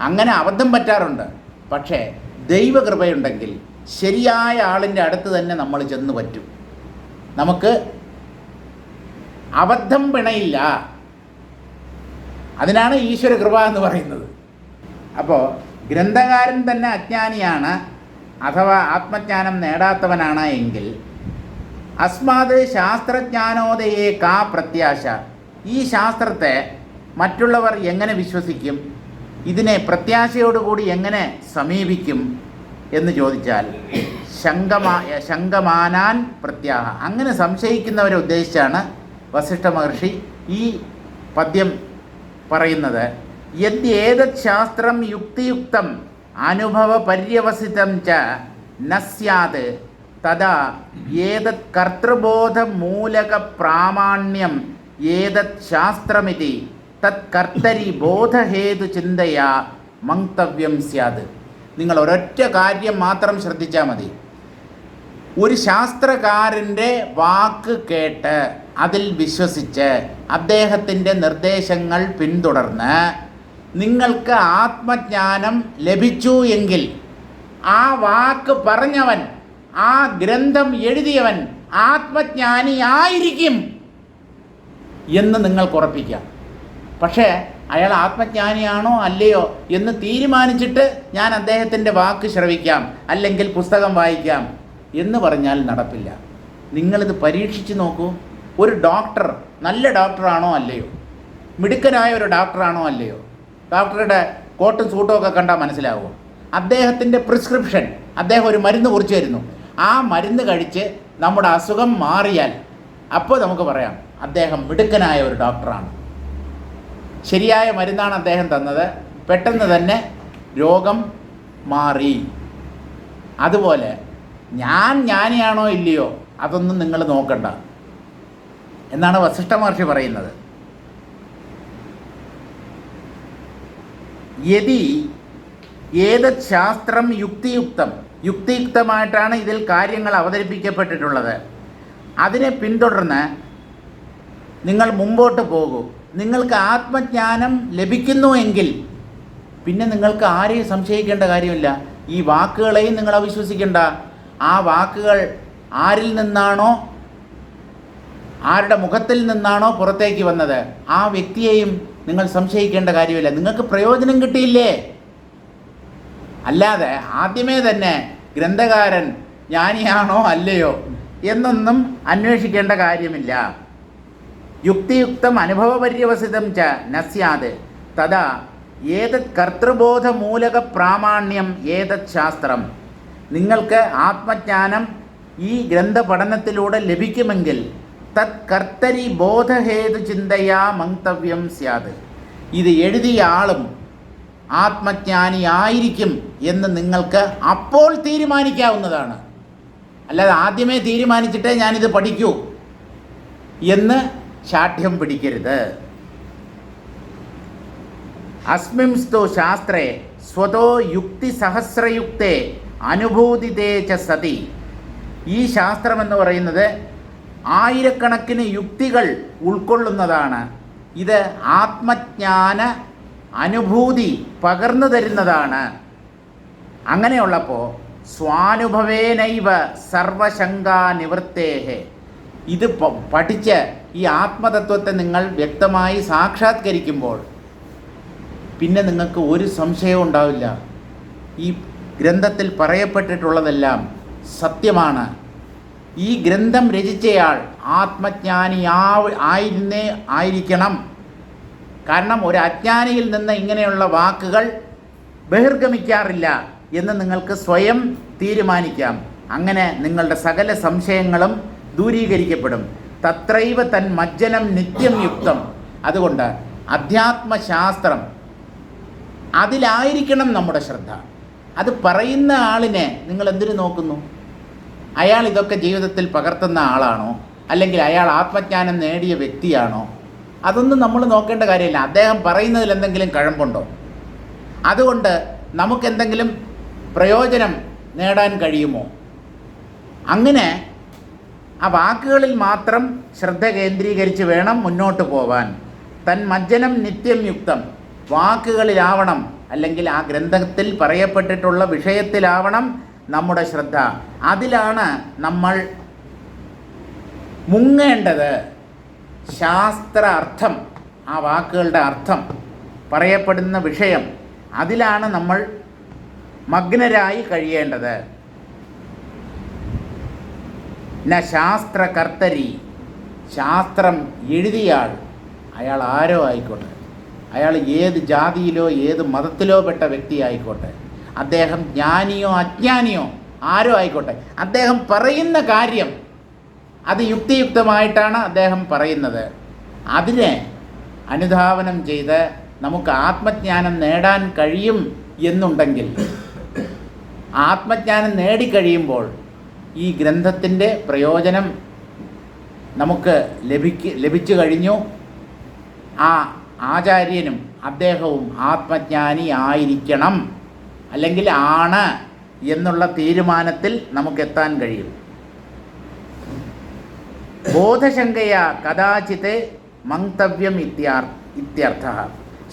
അങ്ങനെ അബദ്ധം പറ്റാറുണ്ട്. പക്ഷേ ദൈവകൃപയുണ്ടെങ്കിൽ ശരിയായ ആളിൻ്റെ അടുത്ത് തന്നെ നമ്മൾ ചെന്ന് പറ്റും. നമുക്ക് അബദ്ധം പിണയില്ല. അതിനാണ് ഈശ്വര കൃപ എന്ന് പറയുന്നത്. അപ്പോൾ ഗ്രന്ഥകാരൻ തന്നെ അജ്ഞാനിയാണ് അഥവാ ആത്മജ്ഞാനം നേടാത്തവനാണ് എങ്കിൽ അസ്മാത് ശാസ്ത്രജ്ഞാനോദയേ കാ പ്രത്യാശ, ഈ ശാസ്ത്രത്തെ മറ്റുള്ളവർ എങ്ങനെ വിശ്വസിക്കും, ഇതിനെ പ്രത്യാശയോടുകൂടി എങ്ങനെ സമീപിക്കും എന്ന് ചോദിച്ചാൽ ശങ്കമാനാൻ പ്രത്യാഹ, അങ്ങനെ സംശയിക്കുന്നവരെ ഉദ്ദേശിച്ചാണ് വസിഷ്ഠ മഹർഷി ഈ പദ്യം പറയുന്നത്. യദ്യേതത് ശാസ്ത്രം യുക്തിയുക്തം അനുഭവ പര്യവസിതം ച ന സ്യാത് തഥാ ഏതത് കർത്തൃബോധമൂലക പ്രാമാണ്യം ഏതത് ശാസ്ത്രമിതി തത് കർത്തരി ബോധഹേതു ചിന്തയാ മങ്തവ്യം സ്യാത്. നിങ്ങൾ ഒരൊറ്റ കാര്യം മാത്രം ശ്രദ്ധിച്ചാൽ മതി. ഒരു ശാസ്ത്രകാരൻ്റെ വാക്ക് കേട്ട് അതിൽ വിശ്വസിച്ച് അദ്ദേഹത്തിൻ്റെ നിർദ്ദേശങ്ങൾ പിന്തുടർന്ന് നിങ്ങൾക്ക് ആത്മജ്ഞാനം ലഭിച്ചു എങ്കിൽ ആ വാക്ക് പറഞ്ഞവൻ, ആ ഗ്രന്ഥം എഴുതിയവൻ ആത്മജ്ഞാനിയായിരിക്കും എന്ന് നിങ്ങൾക്ക് ഉറപ്പിക്കാം. പക്ഷേ അയാൾ ആത്മജ്ഞാനിയാണോ അല്ലയോ എന്ന് തീരുമാനിച്ചിട്ട് ഞാൻ അദ്ദേഹത്തിൻ്റെ വാക്ക് ശ്രവിക്കാം അല്ലെങ്കിൽ പുസ്തകം വായിക്കാം എന്ന് പറഞ്ഞാൽ നടപ്പില്ല. നിങ്ങളിത് പരീക്ഷിച്ച് നോക്കൂ. ഒരു ഡോക്ടർ നല്ല ഡോക്ടറാണോ അല്ലയോ, മിടുക്കനായ ഒരു ഡോക്ടറാണോ അല്ലയോ, ഡോക്ടറുടെ കോട്ടും സൂട്ടും ഒക്കെ കണ്ടാൽ മനസ്സിലാവുമോ? അദ്ദേഹത്തിൻ്റെ പ്രിസ്ക്രിപ്ഷൻ, അദ്ദേഹം ഒരു മരുന്ന് കുറിച്ച് തരുന്നു, ആ മരുന്ന് കഴിച്ച് നമ്മുടെ അസുഖം മാറിയാൽ അപ്പോൾ നമുക്ക് പറയാം അദ്ദേഹം മിടുക്കനായ ഒരു ഡോക്ടറാണ്. ശരിയായ മരുന്നാണ് അദ്ദേഹം തന്നത്, പെട്ടെന്ന് തന്നെ രോഗം മാറി. അതുപോലെ ഞാൻ ജ്ഞാനിയാണോ ഇല്ലയോ അതൊന്നും നിങ്ങൾ നോക്കണ്ട എന്നാണ് വസിഷ്ഠ മഹർഷി പറയുന്നത്. യതി ഏതത് ശാസ്ത്രം യുക്തിയുക്തം, യുക്തിയുക്തമായിട്ടാണ് ഇതിൽ കാര്യങ്ങൾ അവതരിപ്പിക്കപ്പെട്ടിട്ടുള്ളത്, അതിനെ പിന്തുടർന്ന് നിങ്ങൾ മുമ്പോട്ട് പോകൂ. നിങ്ങൾക്ക് ആത്മജ്ഞാനം ലഭിക്കുന്നു എങ്കിൽ പിന്നെ നിങ്ങൾക്ക് ആരെയും സംശയിക്കേണ്ട കാര്യമില്ല. ഈ വാക്കുകളെയും നിങ്ങൾ അവിശ്വസിക്കേണ്ട. ആ വാക്കുകൾ ആരിൽ നിന്നാണോ, ആരുടെ മുഖത്തിൽ നിന്നാണോ പുറത്തേക്ക് വന്നത്, ആ വ്യക്തിയെയും നിങ്ങൾ സംശയിക്കേണ്ട കാര്യമില്ല. നിങ്ങൾക്ക് പ്രയോജനം കിട്ടിയില്ലേ? അല്ലാതെ ആദ്യമേ തന്നെ ഗ്രന്ഥകാരൻ ജ്ഞാനിയാണോ അല്ലയോ എന്നൊന്നും അന്വേഷിക്കേണ്ട കാര്യമില്ല. യുക്തിയുക്തം അനുഭവപര്യവസിതം ച ന സ്യാത് തഥാ ഏതത് കർത്തൃബോധമൂലക പ്രാമാണ്യം ഏതത് ശാസ്ത്രം. നിങ്ങൾക്ക് ആത്മജ്ഞാനം ഈ ഗ്രന്ഥപഠനത്തിലൂടെ ലഭിക്കുമെങ്കിൽ തത് കർത്തരി ബോധഹേതു ചിന്തയാ മങ്തവ്യം സ്യാത്. ഇത് എഴുതിയ ആളും ആത്മജ്ഞാനിയായിരിക്കും എന്ന് നിങ്ങൾക്ക് അപ്പോൾ തീരുമാനിക്കാവുന്നതാണ്. അല്ലാതെ ആദ്യമേ തീരുമാനിച്ചിട്ടേ ഞാനിത് പഠിക്കൂ എന്ന് ശാഠ്യം പിടിക്കരുത്. അസ്മിംസ്തു ശാസ്ത്രേ സ്വതോ യുക്തി സഹസ്രയുക്തേ അനുഭൂതിതേ ച സതി. ഈ ശാസ്ത്രമെന്ന് പറയുന്നത് ആയിരക്കണക്കിന് യുക്തികൾ ഉൾക്കൊള്ളുന്നതാണ്. ഇത് ആത്മജ്ഞാന അനുഭൂതി പകർന്നു തരുന്നതാണ്. അങ്ങനെയുള്ളപ്പോൾ സ്വാനുഭവേനൈവ സർവശങ്കാ നിവൃത്തേഹേ, ഇത് പഠിച്ച് ഈ ആത്മതത്വത്തെ നിങ്ങൾ വ്യക്തമായി സാക്ഷാത്കരിക്കുമ്പോൾ പിന്നെ നിങ്ങൾക്ക് ഒരു സംശയവും ഉണ്ടാവില്ല. ഈ ഗ്രന്ഥത്തിൽ പറയപ്പെട്ടിട്ടുള്ളതെല്ലാം സത്യമാണ്. ഈ ഗ്രന്ഥം രചിച്ചയാൾ ആയിരിക്കണം. കാരണം ഒരു അജ്ഞാനിയിൽ നിന്ന് ഇങ്ങനെയുള്ള വാക്കുകൾ ബഹിർഗമിക്കാറില്ല എന്ന് നിങ്ങൾക്ക് സ്വയം തീരുമാനിക്കാം. അങ്ങനെ നിങ്ങളുടെ സകല സംശയങ്ങളും ദൂരീകരിക്കപ്പെടും. തത്രൈവ തൻ മജ്ജനം നിത്യം യുക്തം. അതുകൊണ്ട് അധ്യാത്മശാസ്ത്രം അതിലായിരിക്കണം നമ്മുടെ ശ്രദ്ധ. അത് പറയുന്ന ആളിനെ നിങ്ങൾ എന്തിനു നോക്കുന്നു? അയാൾ ഇതൊക്കെ ജീവിതത്തിൽ പകർത്തുന്ന ആളാണോ, അല്ലെങ്കിൽ അയാൾ ആത്മജ്ഞാനം നേടിയ വ്യക്തിയാണോ? അതൊന്നും നമ്മൾ നോക്കേണ്ട കാര്യമില്ല. അദ്ദേഹം പറയുന്നതിൽ എന്തെങ്കിലും കഴമ്പുണ്ടോ? അതുകൊണ്ട് നമുക്കെന്തെങ്കിലും പ്രയോജനം നേടാൻ കഴിയുമോ? അങ്ങനെ ആ വാക്കുകളിൽ മാത്രം ശ്രദ്ധ കേന്ദ്രീകരിച്ച് വേണം മുന്നോട്ട് പോവാൻ. തൻ മജ്ജനം നിത്യം യുക്തം. വാക്കുകളിലാവണം, അല്ലെങ്കിൽ ആ ഗ്രന്ഥത്തിൽ പറയപ്പെട്ടിട്ടുള്ള വിഷയത്തിലാവണം നമ്മുടെ ശ്രദ്ധ. അതിലാണ് നമ്മൾ മുങ്ങേണ്ടത്. ശാസ്ത്ര അർത്ഥം, ആ വാക്കുകളുടെ അർത്ഥം പറയപ്പെടുന്ന വിഷയം, അതിലാണ് നമ്മൾ മഗ്നരായി കഴിയേണ്ടത്. ന ശാസ്ത്രകർത്തരി, ശാസ്ത്രം എഴുതിയാൾ, അയാൾ ആരോ ആയിക്കോട്ടെ, അയാൾ ഏത് ജാതിയിലോ ഏത് മതത്തിലോ പെട്ട വ്യക്തി ആയിക്കോട്ടെ, അദ്ദേഹം ജ്ഞാനിയോ അജ്ഞാനിയോ ആരോ ആയിക്കോട്ടെ, അദ്ദേഹം പറയുന്ന കാര്യം അത് യുക്തിയുക്തമായിട്ടാണ് അദ്ദേഹം പറയുന്നത്. അതിനെ അനുധാവനം ചെയ്ത് നമുക്ക് ആത്മജ്ഞാനം നേടാൻ കഴിയും എന്നുണ്ടെങ്കിൽ, ആത്മജ്ഞാനം നേടിക്കഴിയുമ്പോൾ ഈ ഗ്രന്ഥത്തിൻ്റെ പ്രയോജനം നമുക്ക് ലഭിച്ചു കഴിഞ്ഞു. ആ ആചാര്യനും അദ്ദേഹവും ആത്മജ്ഞാനി ആയിരിക്കണം, അല്ലെങ്കിൽ ആണ് എന്നുള്ള തീരുമാനത്തിൽ നമുക്കെത്താൻ കഴിയും. ബോധശങ്കയ കഥാചിത് മങ്തവ്യം ഇത്യർത്ഥ.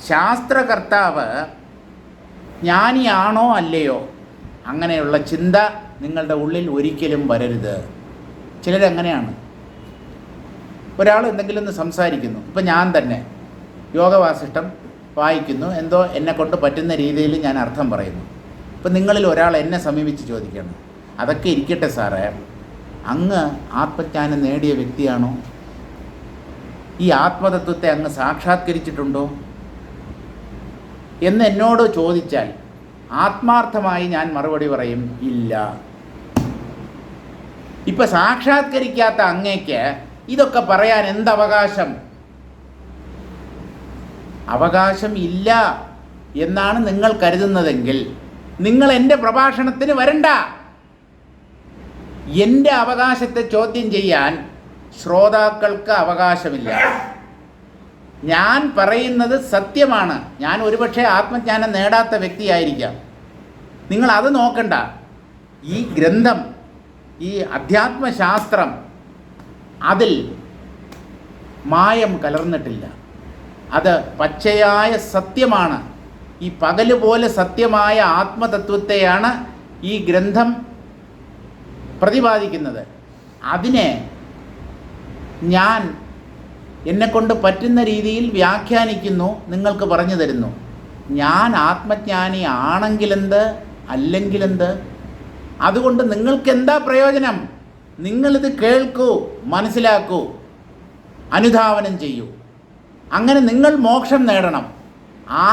ശാസ്ത്രകർത്താവ് ജ്ഞാനിയാണോ അല്ലയോ, അങ്ങനെയുള്ള ചിന്ത നിങ്ങളുടെ ഉള്ളിൽ ഒരിക്കലും വരരുത്. ചിലരങ്ങനെയാണ്. ഒരാൾ എന്തെങ്കിലും ഒന്ന് സംസാരിക്കുന്നു, ഇപ്പം ഞാൻ തന്നെ യോഗവാസിഷ്ടം വായിക്കുന്നു, എന്തോ എന്നെക്കൊണ്ട് പറ്റുന്ന രീതിയിൽ ഞാൻ അർത്ഥം പറയുന്നു. ഇപ്പം നിങ്ങളിൽ ഒരാൾ എന്നെ സമീപിച്ച് ചോദിക്കണം, അതൊക്കെ ഇരിക്കട്ടെ സാറേ, അങ്ങ് ആത്മജ്ഞാനം നേടിയ വ്യക്തിയാണോ? ഈ ആത്മതത്വത്തെ അങ്ങ് സാക്ഷാത്കരിച്ചിട്ടുണ്ടോ എന്ന് എന്നോട് ചോദിച്ചാൽ ആത്മാർത്ഥമായി ഞാൻ മറുപടി പറയും, ഇല്ല. ഇപ്പം സാക്ഷാത്കരിക്കാത്ത അങ്ങേക്ക് ഇതൊക്കെ പറയാൻ എന്തവകാശം? അവകാശം ഇല്ല എന്നാണ് നിങ്ങൾ കരുതുന്നതെങ്കിൽ നിങ്ങൾ എൻ്റെ പ്രഭാഷണത്തിന് വരണ്ട. എൻ്റെ അവകാശത്തെ ചോദ്യം ചെയ്യാൻ ശ്രോതാക്കൾക്ക് അവകാശമില്ല. ഞാൻ പറയുന്നത് സത്യമാണ്. ഞാൻ ഒരുപക്ഷെ ആത്മജ്ഞാനം നേടാത്ത വ്യക്തിയായിരിക്കാം. നിങ്ങൾ അത് നോക്കണ്ട. ഈ ഗ്രന്ഥം, ഈ അധ്യാത്മശാസ്ത്രം, അതിൽ മായം കലർന്നിട്ടില്ല. അത് പച്ചയായ സത്യമാണ്. ഈ പകല് പോലെ സത്യമായ ആത്മതത്വത്തെയാണ് ഈ ഗ്രന്ഥം പ്രതിപാദിക്കുന്നത്. അതിനെ ഞാൻ എന്നെക്കൊണ്ട് പറ്റുന്ന രീതിയിൽ വ്യാഖ്യാനിക്കുന്നു, നിങ്ങൾക്ക് പറഞ്ഞു തരുന്നു. ഞാൻ ആത്മജ്ഞാനി ആണെങ്കിലെന്ത്, അല്ലെങ്കിലെന്ത്? അതുകൊണ്ട് നിങ്ങൾക്ക് എന്താ പ്രയോജനം? നിങ്ങളിത് കേൾക്കൂ, മനസ്സിലാക്കൂ, അനുധാവനം ചെയ്യൂ. അങ്ങനെ നിങ്ങൾ മോക്ഷം നേടണം. ആ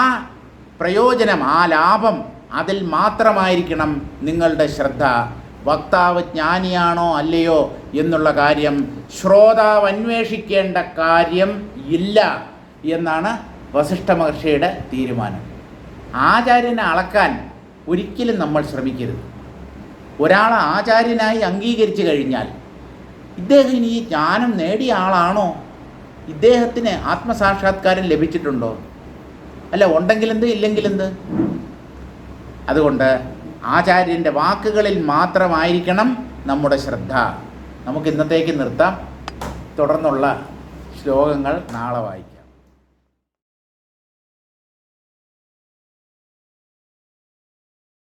പ്രയോജനം, ആ ലാഭം, അതിൽ മാത്രമായിരിക്കണം നിങ്ങളുടെ ശ്രദ്ധ. വക്താവ് ജ്ഞാനിയാണോ അല്ലയോ എന്നുള്ള കാര്യം ശ്രോതാവ് അന്വേഷിക്കേണ്ട കാര്യം ഇല്ല എന്നാണ് വസിഷ്ഠ മഹർഷിയുടെ തീരുമാനം. ആചാര്യനെ അളക്കാൻ ഒരിക്കലും നമ്മൾ ശ്രമിക്കരുത്. ഒരാൾ ആചാര്യനായി അംഗീകരിച്ചു കഴിഞ്ഞാൽ ഇദ്ദേഹം ഈ ജ്ഞാനം നേടിയ ആളാണോ? ഇദ്ദേഹത്തിന് ആത്മസാക്ഷാത്കാരം ലഭിച്ചിട്ടുണ്ടോ? അല്ല, ഉണ്ടെങ്കിലെന്ത്, ഇല്ലെങ്കിലെന്ത്? അതുകൊണ്ട് ആചാര്യൻ്റെ വാക്കുകളിൽ മാത്രമായിരിക്കണം നമ്മുടെ ശ്രദ്ധ. നമുക്ക് ഇന്നത്തേക്ക് നിർത്താം. തുടർന്നുള്ള ശ്ലോകങ്ങൾ നാളെ വായിക്കാം.